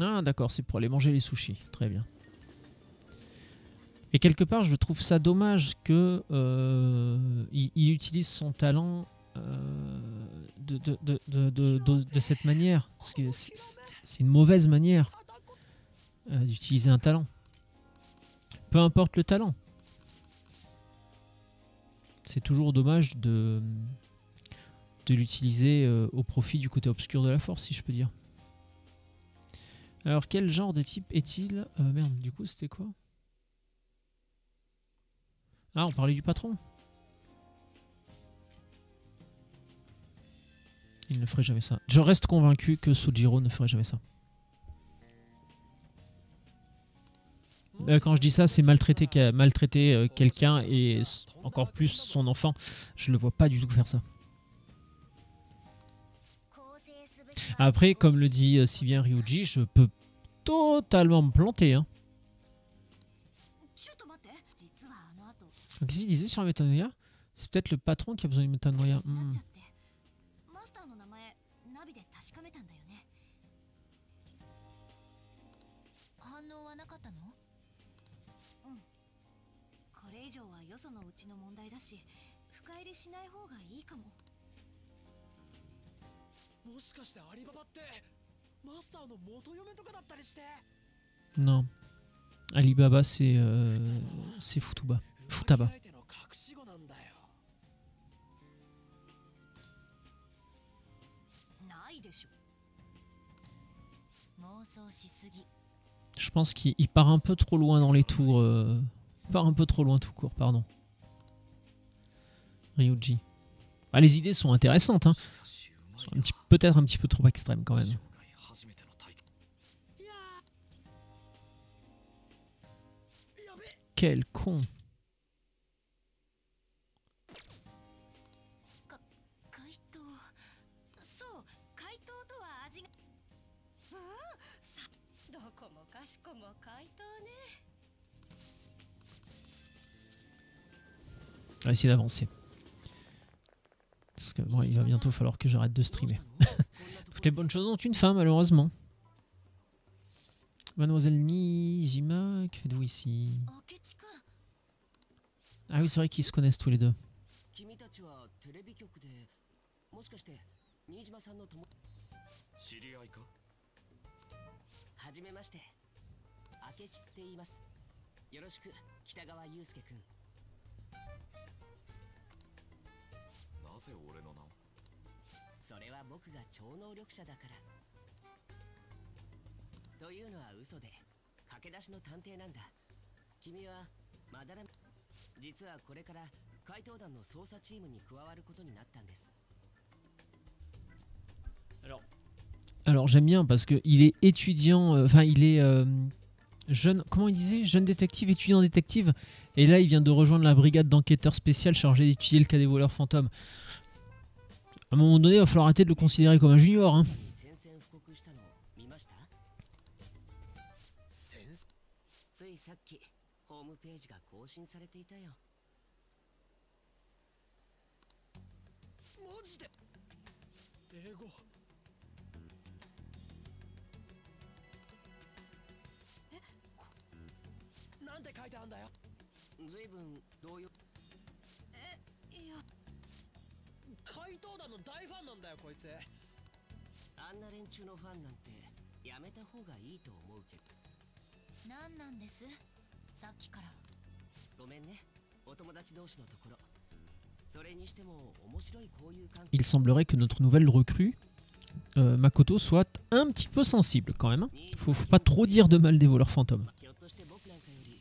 Ah d'accord, c'est pour aller manger les sushis. Très bien. Et quelque part, je trouve ça dommage que il utilise son talent de cette manière. Parce que c'est une mauvaise manière d'utiliser un talent. Peu importe le talent. C'est toujours dommage de l'utiliser au profit du côté obscur de la force, si je peux dire. Alors, quel genre de type est-il? Merde, du coup, c'était quoi? Ah, on parlait du patron. Il ne ferait jamais ça. Je reste convaincu que Sojiro ne ferait jamais ça. Quand je dis ça, c'est maltraiter quelqu'un et encore plus son enfant. Je le vois pas du tout faire ça. Après, comme le dit si bien Ryuji, je peux totalement me planter. Hein. Qu'est-ce qu'il disait sur la Metanoia? C'est peut-être le patron qui a besoin de Metanoia. Non. Alibaba, c'est Futaba. Futaba. Je pense qu'il part un peu trop loin dans les tours. Il part un peu trop loin tout court, pardon. Ryuji. Ah, les idées sont intéressantes, hein. Peut-être un petit peu trop extrêmes quand même. Quel con. On va essayer d'avancer. Parce que bon, il va bientôt falloir que j'arrête de streamer. Toutes les bonnes choses ont une fin, malheureusement. Mademoiselle Nijima, que faites-vous ici? Ah oui, c'est vrai qu'ils se connaissent tous les deux. Alors j'aime bien parce que il est étudiant, enfin il est jeune, comment il disait, jeune détective, étudiant détective, et là il vient de rejoindre la brigade d'enquêteurs spécial chargée d'étudier le cas des voleurs fantômes. À un moment donné, il va falloir arrêter de le considérer comme un junior, hein. ついさっきホームページが更新されていたよ。マジで英語。なんて書いてあんだよ。ずいぶん動揺。いや、怪盗団の大ファンなんだよこいつ。あんな連中のファンなんてやめた方がいいと思うけど。なんなんです、さっきから。ごめんね、お友達同士のところ。それにしても面白い交友関係。 Il semblerait que notre nouvelle recrue, Makoto, soit un petit peu sensible quand même. Faut pas trop dire de mal des voleurs fantômes. ひょっとして僕なんかより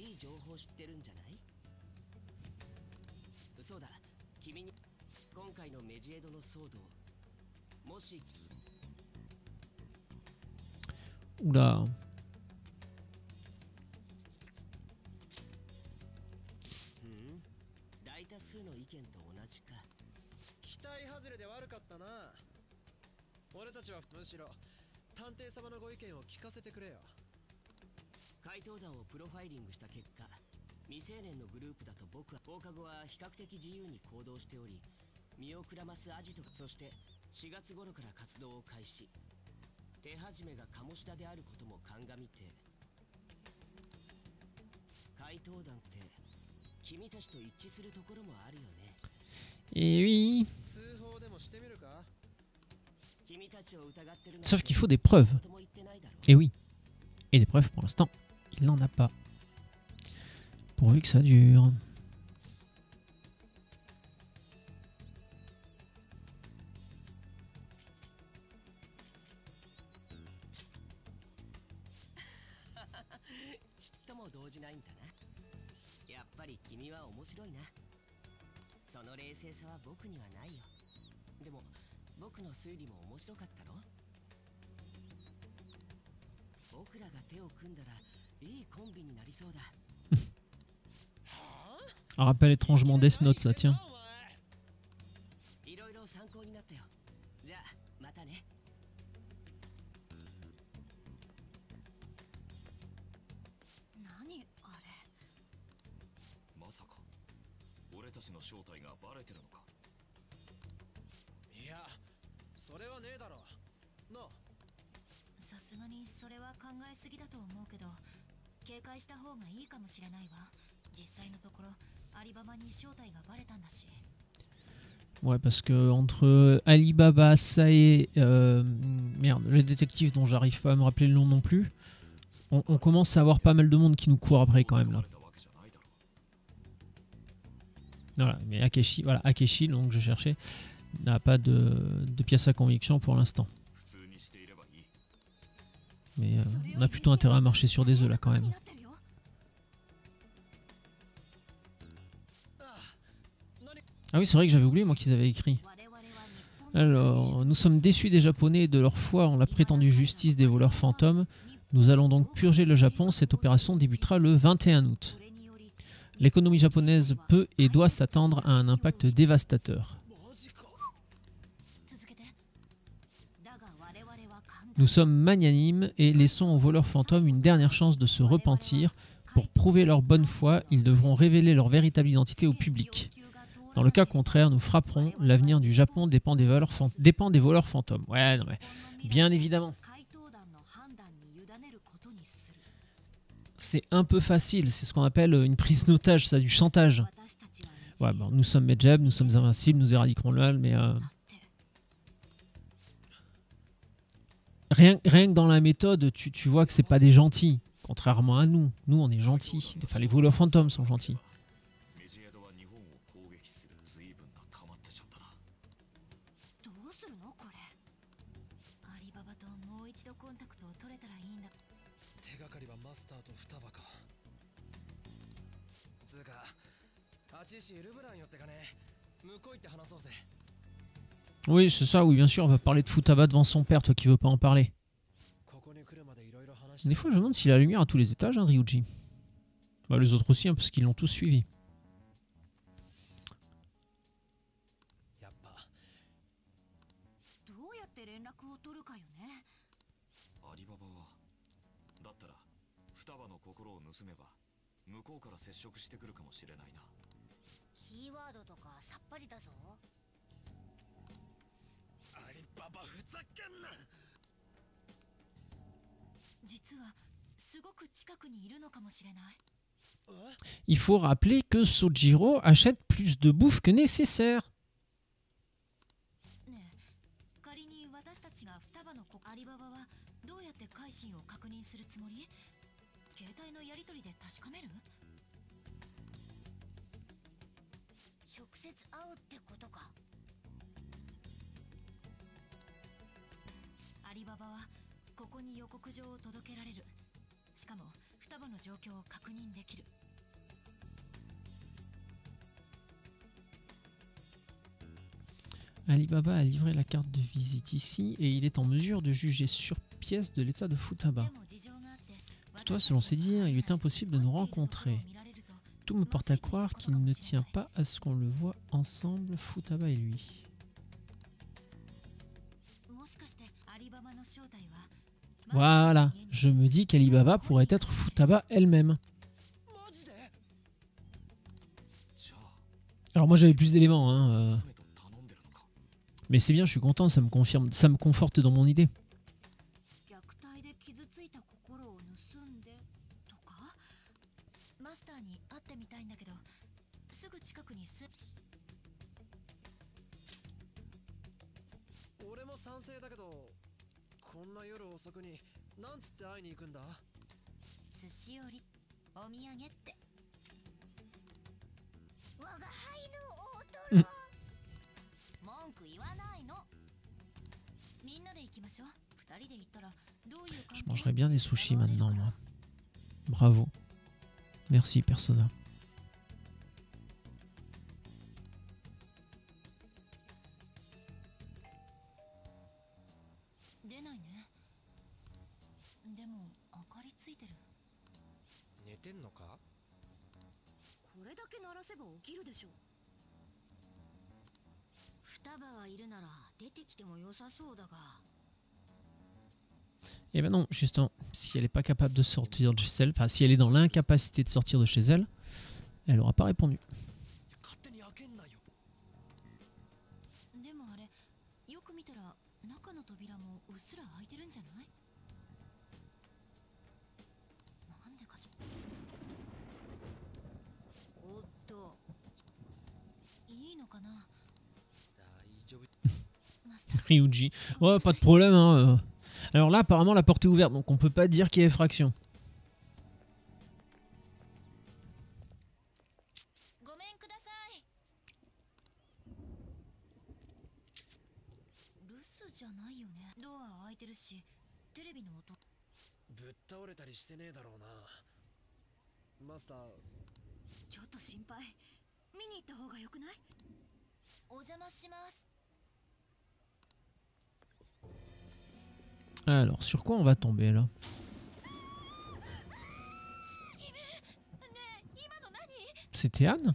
いい情報知ってるんじゃない？そうだ、君に今回のメジエドの騒動、もし。 Oula. 大多数の意見と同じか。期待外れで悪かったな。俺たちはむしろ探偵様のご意見を聞かせてくれよ。怪盗団をプロファイリングした結果、未成年のグループだと僕は放課後は比較的自由に行動しており、身をくらますアジト、そして4月頃から活動を開始。手始めが鴨志田であることも鑑みて、怪盗団って君たちと一致するところもあるよね。Et oui. 通報でもしてみるか？君たちを疑ってる。 Sauf qu'il faut des preuves. Et oui. Et des preuves pour l'instant, il n'en a pas. Pourvu que ça dure. ちっとも動じないんだな。やっぱり君は面白いな。その冷静さは僕にはないよ。でも僕の推理も面白かったろ。僕らが手を組んだらいいコンビになりそうだ。Un rappel étrangement Death Note, ça tient. いろいろ参考になったよ。じゃあまたね。何あれ。まさか俺たちの正体がバレてるのか？いや、それはねえだろなあ。さすがにそれは考えすぎだと思うけど、警戒した方がいいかもしれないわ。実際のところアリババに正体がバレたんだし。 Ouais, parce que entre Alibaba, Sae, merde, le détective dont j'arrive pas à me rappeler le nom non plus, on commence à avoir pas mal de monde qui nous court après quand même là. Voilà, mais Akeshi, voilà, Akeshi, donc je cherchais, n'a pas de pièce à conviction pour l'instant. Mais on a plutôt intérêt à marcher sur des œufs là quand même. Ah oui, c'est vrai que j'avais oublié moi qu'ils avaient écrit. Alors, nous sommes déçus des Japonais et de leur foi en la prétendue justice des voleurs fantômes. Nous allons donc purger le Japon. Cette opération débutera le 21 août. L'économie japonaise peut et doit s'attendre à un impact dévastateur. Nous sommes magnanimes et laissons aux voleurs fantômes une dernière chance de se repentir. Pour prouver leur bonne foi, ils devront révéler leur véritable identité au public. Dans le cas contraire, nous frapperons. L'avenir du Japon dépend des voleurs fantômes. Ouais, non mais, bien évidemment. C'est un peu facile, c'est ce qu'on appelle une prise d'otage, ça, du chantage. Ouais, bon, nous sommes Medjeb, nous sommes invincibles, nous éradiquerons le mal, mais... Rien que dans la méthode, tu vois que c'est pas des gentils. Contrairement à nous. Nous, on est gentils. Enfin, les voleurs fantômes sont gentils. Oui, c'est ça, oui, bien sûr, on va parler de Futaba devant son père, toi qui veux pas en parler. Des fois, je me demande s'il a la lumière à tous les étages, hein, Ryuji. Bah, les autres aussi, hein, parce qu'ils l'ont tous suivi. 双葉の心を盗めば向こうから接触してくるかもしれないな。キーワードとかさっぱりだぞ。アリババふざけんな。実はすごく近くにいるのかもしれない。Il faut rappeler que Sojiro achète plus de bouffe que nécessaire. ねえ、仮に私たちが双葉のアリババはどうやって改心を確認するつもり？携帯のやり取りで確かめる？直接会うってことか。アリババはここに予告状を届けられる。しかも双葉の状況を確認できる。Alibaba a livré la carte de visite ici et il est en mesure de juger sur pièce de l'état de Futaba. Toutefois, selon ses dires, il est impossible de nous rencontrer. Tout me porte à croire qu'il ne tient pas à ce qu'on le voit ensemble, Futaba et lui. Voilà, je me dis qu'Alibaba pourrait être Futaba elle-même. Alors moi j'avais plus d'éléments, hein, mais c'est bien, je suis content, ça me confirme, ça me conforte dans mon idée. Je mangerais bien des sushis maintenant, moi. Bravo. Merci, Persona. Et ben non, justement, si elle n'est pas capable de sortir de chez elle, enfin si elle est dans l'incapacité de sortir de chez elle, elle n'aura pas répondu. Ryuji, ouais, pas de problème, hein. Alors là, apparemment, la porte est ouverte, donc on peut pas dire qu'il y ait effraction. Alors, sur quoi on va tomber là? C'était Anne?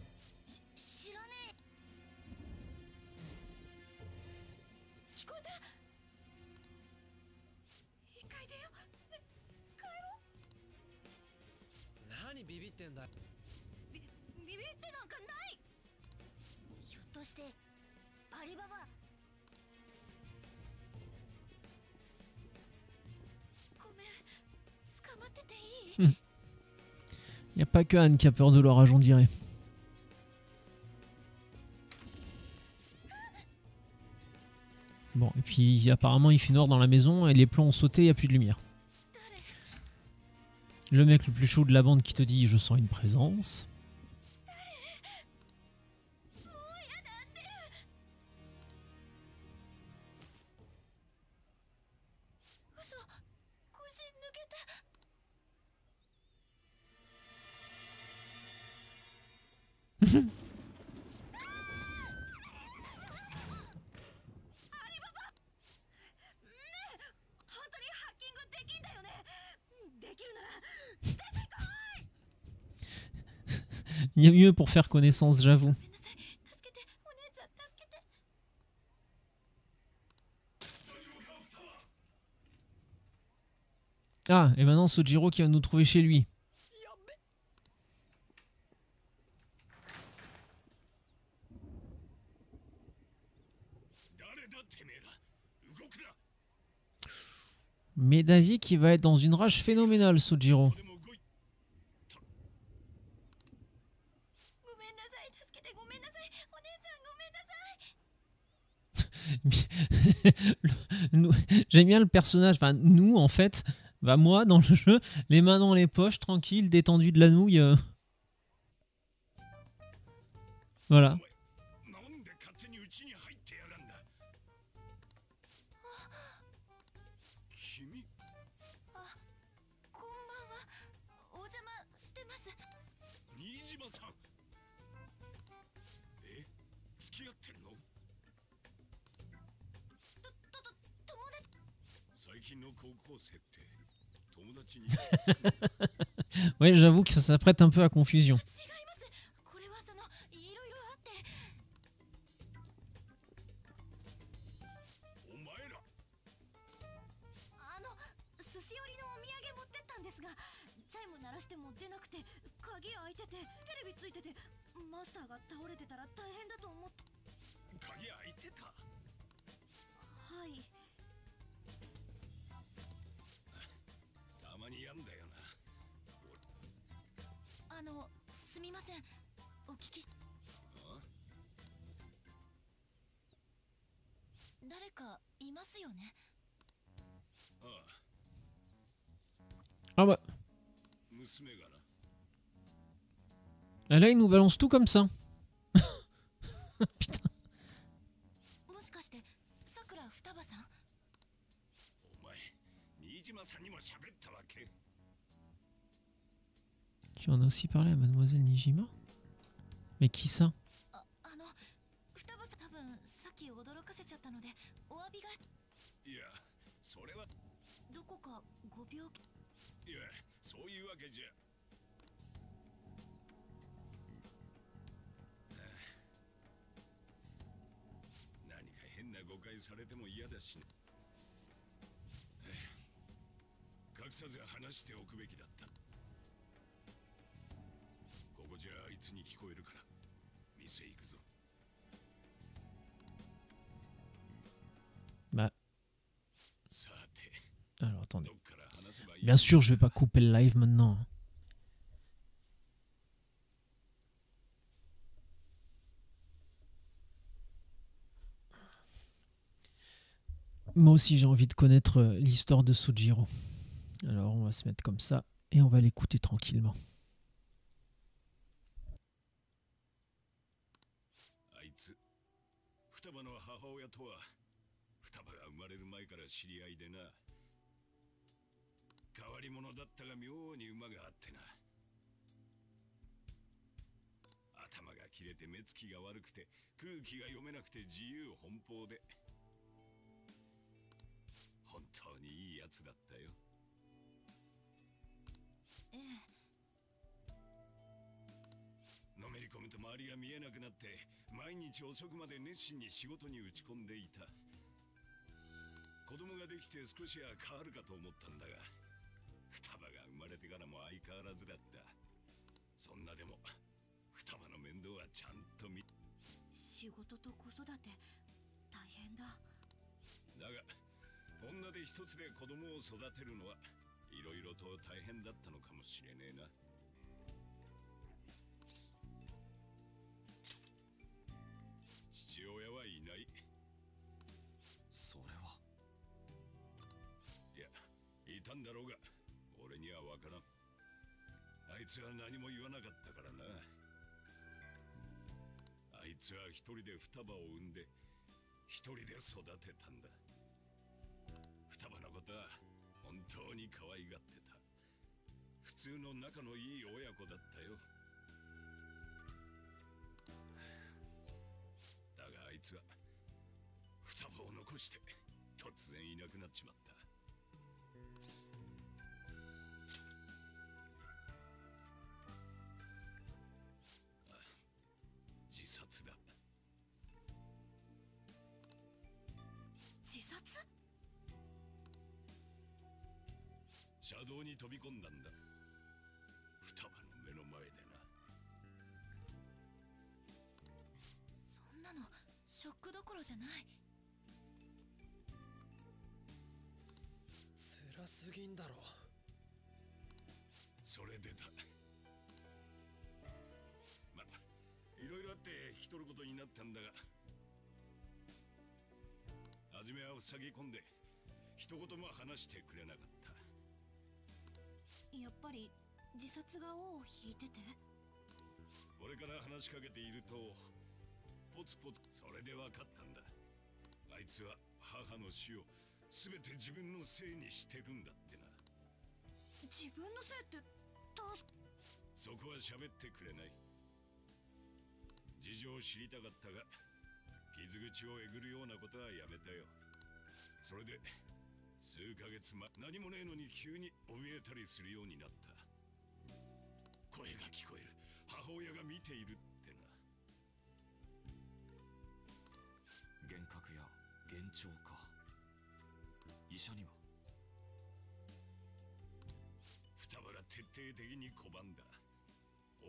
Il n'y a pas que Anne qui a peur de l'orage, on dirait. Bon, et puis apparemment il fait noir dans la maison et les plombs ont sauté, il n'y a plus de lumière. Le mec le plus chaud de la bande qui te dit je sens une présence. Il y a mieux pour faire connaissance, j'avoue. Ah, et maintenant Sojiro qui va nous trouver chez lui. 誰だてめえら。動くな。 Mais Davi qui va être dans une rage phénoménale, Sojiro. でも動い。ごめんなさい、助けてごめんなさい、お姉ちゃんごめんなさい。 Nous- J'aime bien le personnage, enfin nous en fait, bah moi dans le jeu, les mains dans les poches, tranquille, détendu de la nouille. Voilà. なんで勝手に家に入ってやがんだ。君。こんばんは、お邪魔してます。新島さん。え、付き合ってるの？友達。最近の高校生って友達に。 Ouais, j'avoue que ça s'apprête un peu à confusion. 違います。これはそのいろいろあって。お前ら。寿司寄りのお土産持ってったんですが、チャイム鳴らしても出なくて、鍵開いてて、テレビついてて、マスターが倒れてたら大変だと思って。鍵開いてた。はい。たまにやんだよな。すみません。お聞きし。あ？誰かいますよね。ああ。 Ah bah, 娘がな。 là il nous balance tout comme ça. Putain. もしかして、さくら双葉さん。お前、新島さんにも喋ったわけ。 Tu en as aussi parlé à Mademoiselle Nijima? Mais qui ça? 双葉さん、多分さっき驚かせちゃったので、お詫びが。いや、それは。どこかご病気。いや、そういうわけじゃ。何か変な誤解されても嫌だし。隠さず話しておくべきだった。ここじゃあいつに聞こえるから、店行くぞ。 Bah, さて、 alors attendez. どっから話せばいい？ Bien sûr, je vais pas couper le live maintenant. Moi aussi, j'ai envie de connaître l'histoire de Sojiro. Alors, on va se mettre comme ça et on va l'écouter tranquillement. あいつ、双葉の母親とは、双葉が生まれる前から知り合いでな。変わり者だったが妙に馬があってな。頭が切れて目つきが悪くて空気が読めなくて自由奔放で。本当にいいやつだったよ。ええ。のめり込むと周りが見えなくなって毎日遅くまで熱心に仕事に打ち込んでいた。子供ができて少しは変わるかと思ったんだが、双葉が生まれてからも相変わらずだった。そんなでも双葉の面倒はちゃんと見。仕事と子育て大変だ。だが女で一つで子供を育てるのはいろいろと大変だったのかもしれねえな。父親はいない。それは。いや、いたんだろうが俺にはわからん。あいつは何も言わなかったからな。あいつは一人で双葉を産んで一人で育てたんだ。双葉のことは本当に可愛がってた。普通の仲のいい親子だったよ。だがあいつは双葉を残して突然いなくなっちまった。自殺だ。自殺？車道に飛び込んだんだ。双葉の目の前でな。そんなのショックどころじゃない。辛すぎんだろ。それでだ。ま、いろいろあって引き取ることになったんだが、初めは塞ぎ込んで一言も話してくれなかった。やっぱり自殺が尾を引いてて。俺から話しかけているとポツポツ、それで分かったんだ。あいつは母の死を全て自分のせいにしてるんだってな。自分のせいってどうし。そこは喋ってくれない。事情を知りたかったが傷口をえぐるようなことはやめたよ。それで数ヶ月前、何もねえのに急に怯えたりするようになった。声が聞こえる。母親が見ているってな。幻覚や幻聴か。医者には。双葉が徹底的に拒んだ。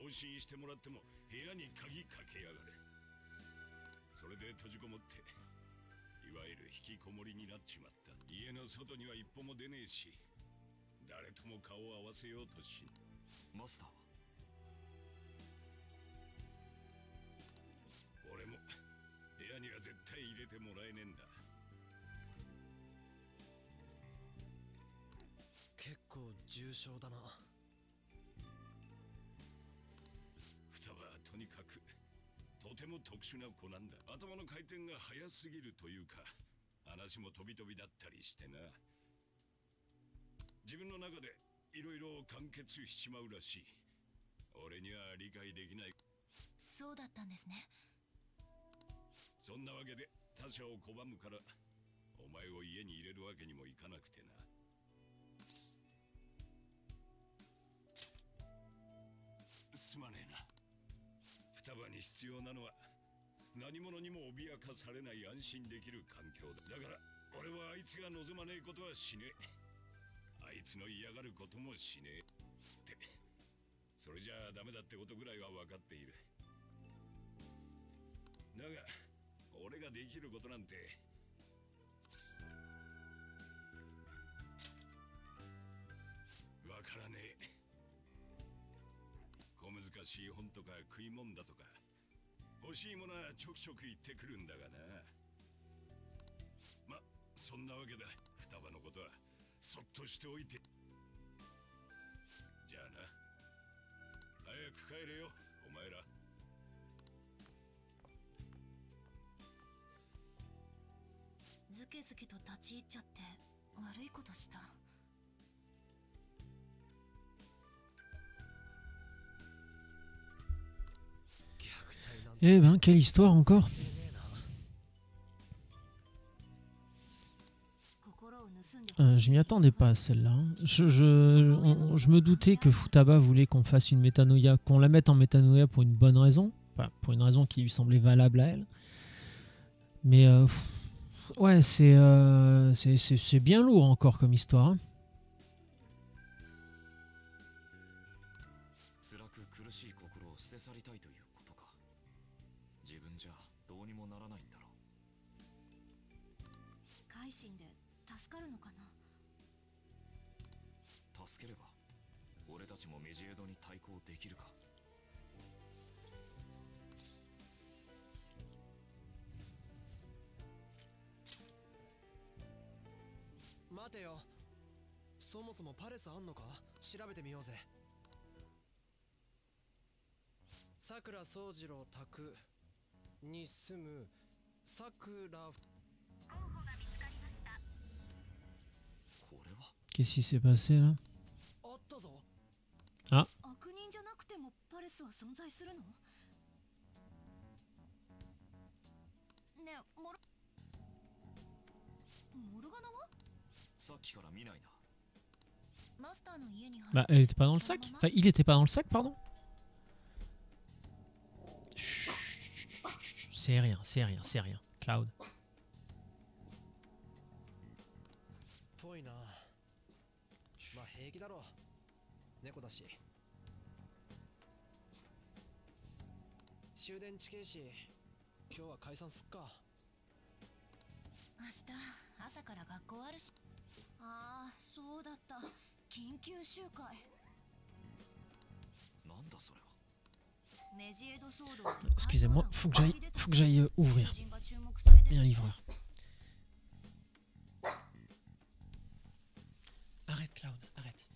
往診してもらっても部屋に鍵かけやがる。それで閉じこもっていわゆる引きこもりになっちまった。家の外には一歩も出ねえし、誰とも顔を合わせようとし。マスターは。俺も部屋には絶対入れてもらえねえんだ。結構重症だな。双葉はとにかくとても特殊な子なんだ。頭の回転が速すぎるというか、話も飛び飛びだったりしてな。自分の中でいろいろ完結しちまうらしい。俺には理解できない。そうだったんですね。そんなわけで他者を拒むからお前を家に入れるわけにもいかなくてな。すまねえな。双葉に必要なのは何者にも脅かされない安心できる環境だ。だから俺はあいつが望まねえことはしねえ。あいつの嫌がることもしねえ。ってそれじゃあダメだってことぐらいは分かっている。だが俺ができることなんてわからねえ。小難しい本とか食い物だとか欲しいものはちょくちょく言ってくるんだがな。ま、そんなわけだ。双葉のことはそっとしておいて。じゃあな、早く帰れよお前ら。ずけずけと立ち入っちゃって悪いことした。Eh ben, quelle histoire encore. Je m'y attendais pas à celle-là. Je me doutais que Futaba voulait qu'on fasse une métanoïa, qu'on la mette en métanoïa pour une bonne raison, enfin, pour une raison qui lui semblait valable à elle. Mais ouais, c'est bien lourd encore comme histoire. Hein.待てよ。そもそもパレスあんのか調べてみようぜ。さくら宗次郎宅に住むさくら。候補が見つかりました。これは Qu'est-ce qui s'est passé là? あったぞ。あ、悪人じゃなくてもパレスは存在するの？ねえ、モルガナは？さっきから見ないな。マスターの家に。 Bah, elle était pas dans le sac. Enfin, il était pas dans le sac, pardon. C'est rien, c'est rien, c'est rien. Cloud. ぽいな。まあ平気だろう。猫だし。終電近いし、今日は解散すっか。明日朝から学校あるし。ああ、そうだった。緊急集会。なんだそれは。 Excusez-moi, faut que j'aille ouvrir. Il y a un livreur. Arrête Cloud, arrête.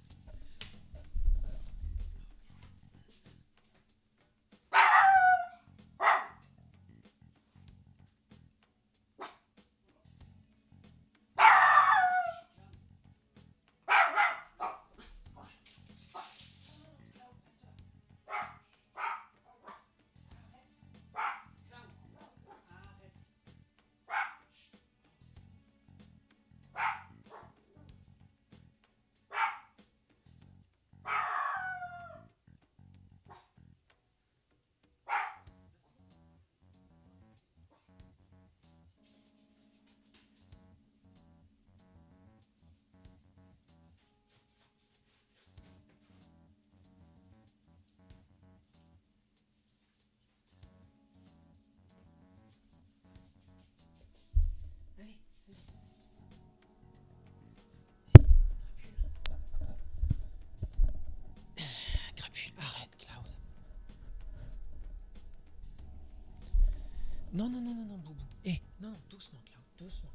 Non, non, non, non, non, Boubou. Eh, non, non, doucement, Cloud, doucement.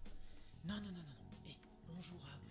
Non, non, non, non, non. Eh, on jouera après.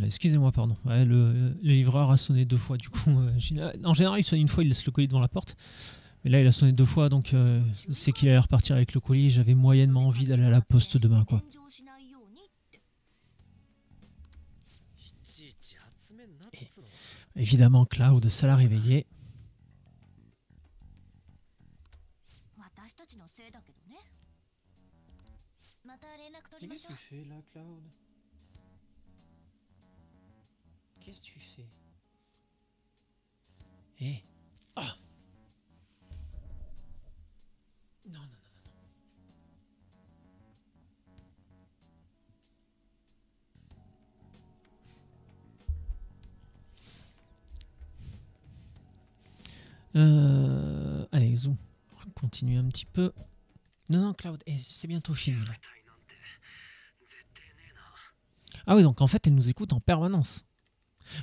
Excusez-moi, pardon. Ouais, le livreur a sonné 2 fois, du coup. En général, il sonne une fois, il laisse le colis devant la porte. Mais là, il a sonné 2 fois, donc c'est qu'il allait repartir avec le colis. J'avais moyennement envie d'aller à la poste demain, quoi. Et, évidemment, Cloud, ça l'a réveillé. Qu'est-ce que tu fais là, Cloud? Qu'est-ce que tu fais? Eh? Oh! Non, non, non, non. Allez, zoom. On continue un petit peu. Non, non, Cloud, c'est bientôt fini là. Ah oui, donc en fait, elle nous écoute en permanence.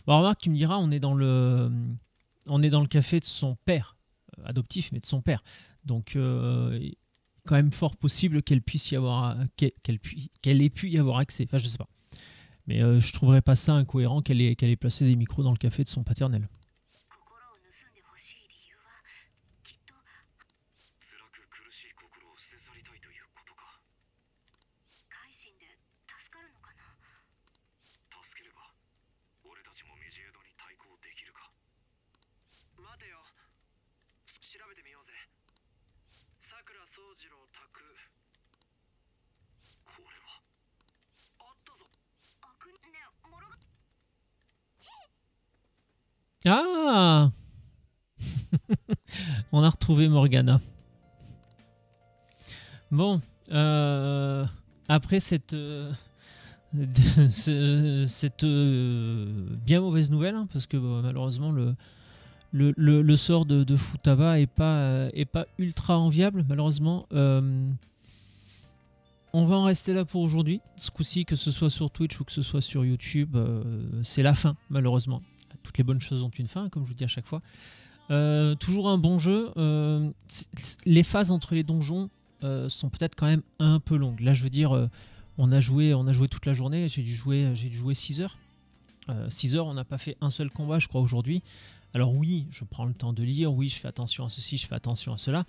Bon, remarque, tu me diras, on est dans le café de son père, adoptif, mais de son père. Donc, quand même fort possible qu'elle puisse y avoir, qu'elle ait pu y avoir accès. Enfin, je sais pas. Mais je trouverais pas ça incohérent qu'elle ait placé des micros dans le café de son paternel. Ah! On a retrouvé Morgana. Bon, après cette bien mauvaise nouvelle, hein, parce que malheureusement le sort de Futaba est pas ultra enviable, malheureusement. On va en rester là pour aujourd'hui. Ce coup-ci, que ce soit sur Twitch ou que ce soit sur YouTube, c'est la fin, malheureusement. Toutes les bonnes choses ont une fin, comme je vous dis à chaque fois. Toujours un bon jeu. Les phases entre les donjons sont peut-être quand même un peu longues. Là, je veux dire, on a joué toute la journée. J'ai dû jouer 6 heures. 6 heures, on n'a pas fait un seul combat, je crois, aujourd'hui. Alors oui, je prends le temps de lire, oui, je fais attention à ceci, je fais attention à cela.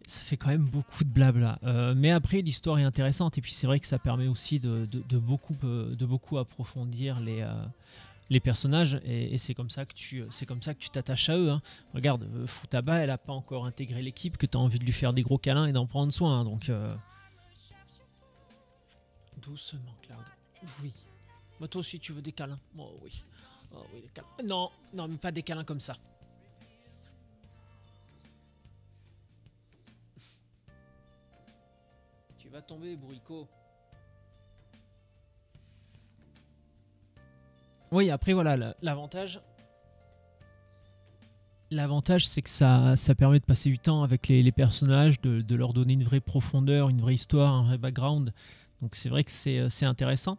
Ça fait quand même beaucoup de blabla. Mais après, l'histoire est intéressante. Et puis c'est vrai que ça permet aussi de beaucoup approfondir les personnages. Et c'est comme ça que tu t'attaches à eux. Hein. Regarde, Futaba, elle n'a pas encore intégré l'équipe, que tu as envie de lui faire des gros câlins et d'en prendre soin. Hein. Donc, doucement, Cloud. Oui. Bah, toi aussi, tu veux des câlins. Oh oui. Oh oui, des câlins. Non, non, mais pas des câlins comme ça. Tu vas tomber, bourricot. Oui, après, voilà, l'avantage... L'avantage, c'est que ça permet de passer du temps avec les personnages, de leur donner une vraie profondeur, une vraie histoire, un vrai background. Donc c'est vrai que c'est intéressant.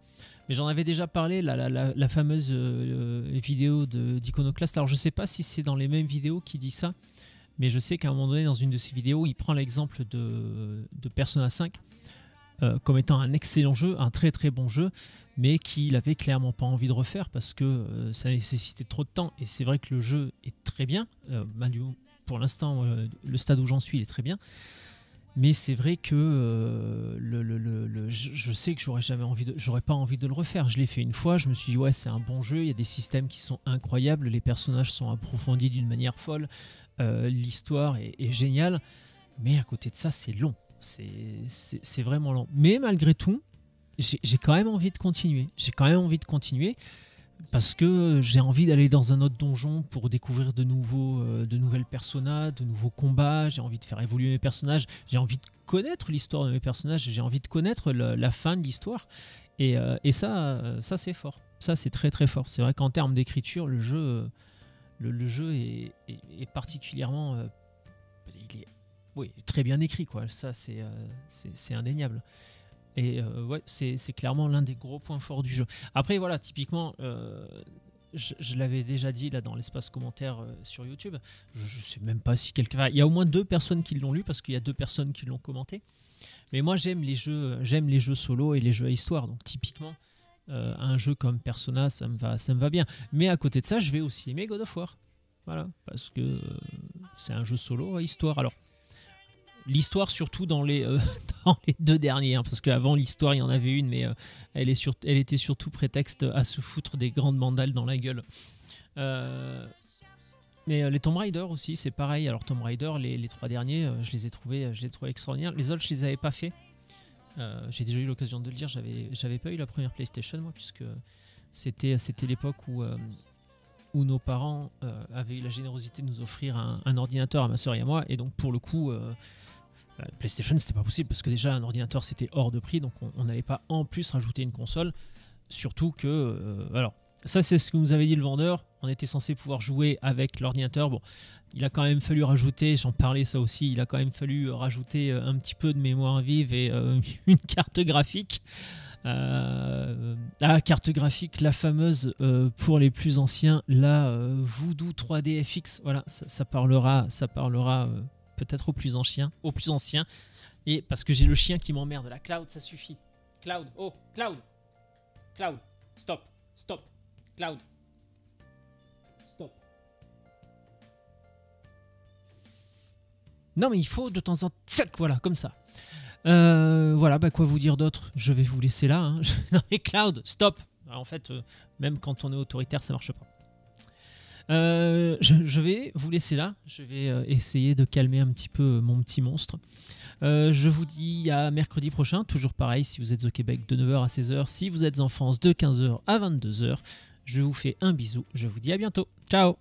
Mais j'en avais déjà parlé, la fameuse vidéo d'Iconoclast. Alors je sais pas si c'est dans les mêmes vidéos qu'il dit ça, mais je sais qu'à un moment donné, dans une de ses vidéos, il prend l'exemple de Persona 5 comme étant un excellent jeu, un très très bon jeu, mais qu'il avait clairement pas envie de refaire parce que ça nécessitait trop de temps. Et c'est vrai que le jeu est très bien. Pour l'instant, le stade où j'en suis, il est très bien. Mais c'est vrai que je sais que j'aurais pas envie de le refaire. Je l'ai fait une fois, je me suis dit ouais, c'est un bon jeu, il y a des systèmes qui sont incroyables, les personnages sont approfondis d'une manière folle, l'histoire est géniale, mais à côté de ça, c'est long. C'est vraiment long. Mais malgré tout, j'ai quand même envie de continuer. Parce que j'ai envie d'aller dans un autre donjon pour découvrir de nouvelles personas, de nouveaux combats, j'ai envie de faire évoluer mes personnages, j'ai envie de connaître l'histoire de mes personnages, j'ai envie de connaître la fin de l'histoire. Et ça c'est fort. Ça, c'est très très fort. C'est vrai qu'en termes d'écriture, le jeu est particulièrement... il est très bien écrit, quoi. Ça, c'est indéniable. Et ouais, c'est clairement l'un des gros points forts du jeu. Après, voilà, typiquement, je l'avais déjà dit là dans l'espace commentaire sur YouTube. Je sais même pas si quelqu'un... Il y a au moins 2 personnes qui l'ont lu parce qu'il y a 2 personnes qui l'ont commenté. Mais moi, j'aime les jeux solo et les jeux à histoire. Donc, typiquement, un jeu comme Persona, ça me va bien. Mais à côté de ça, je vais aussi aimer God of War. Voilà, parce que c'est un jeu solo à histoire. Alors, l'histoire surtout dans les 2 derniers, hein, parce qu'avant l'histoire il y en avait une, mais elle était surtout prétexte à se foutre des grandes mandales dans la gueule. Mais les Tomb Raider aussi, c'est pareil. Alors Tomb Raider, les 3 derniers, je les ai trouvés extraordinaires. Les autres, je les avais pas fait. J'ai déjà eu l'occasion de le dire, j'avais pas eu la première PlayStation moi, puisque c'était l'époque où nos parents avaient eu la générosité de nous offrir un ordinateur à ma soeur et à moi, et donc pour le coup PlayStation c'était pas possible parce que déjà un ordinateur c'était hors de prix, donc on n'allait pas en plus rajouter une console, surtout que alors ça c'est ce que nous avait dit le vendeur, on était censé pouvoir jouer avec l'ordinateur. Bon, il a quand même fallu rajouter, j'en parlais ça aussi, il a quand même fallu rajouter un petit peu de mémoire vive et une carte graphique. La carte graphique, la fameuse pour les plus anciens, la Voodoo 3D FX. Voilà, ça parlera peut-être aux plus anciens. Et parce que j'ai le chien qui m'emmerde. La Cloud, ça suffit. Cloud, oh, Cloud, stop, Cloud, stop. Non mais il faut de temps en temps, voilà, comme ça. Voilà, bah quoi vous dire d'autre? Je vais vous laisser là. Hein. Non mais Cloud, stop. Alors, en fait, même quand on est autoritaire, ça marche pas. Je vais vous laisser là. Je vais essayer de calmer un petit peu mon petit monstre. Je vous dis à mercredi prochain. Toujours pareil, si vous êtes au Québec, de 9h à 16h. Si vous êtes en France, de 15h à 22h. Je vous fais un bisou. Je vous dis à bientôt. Ciao.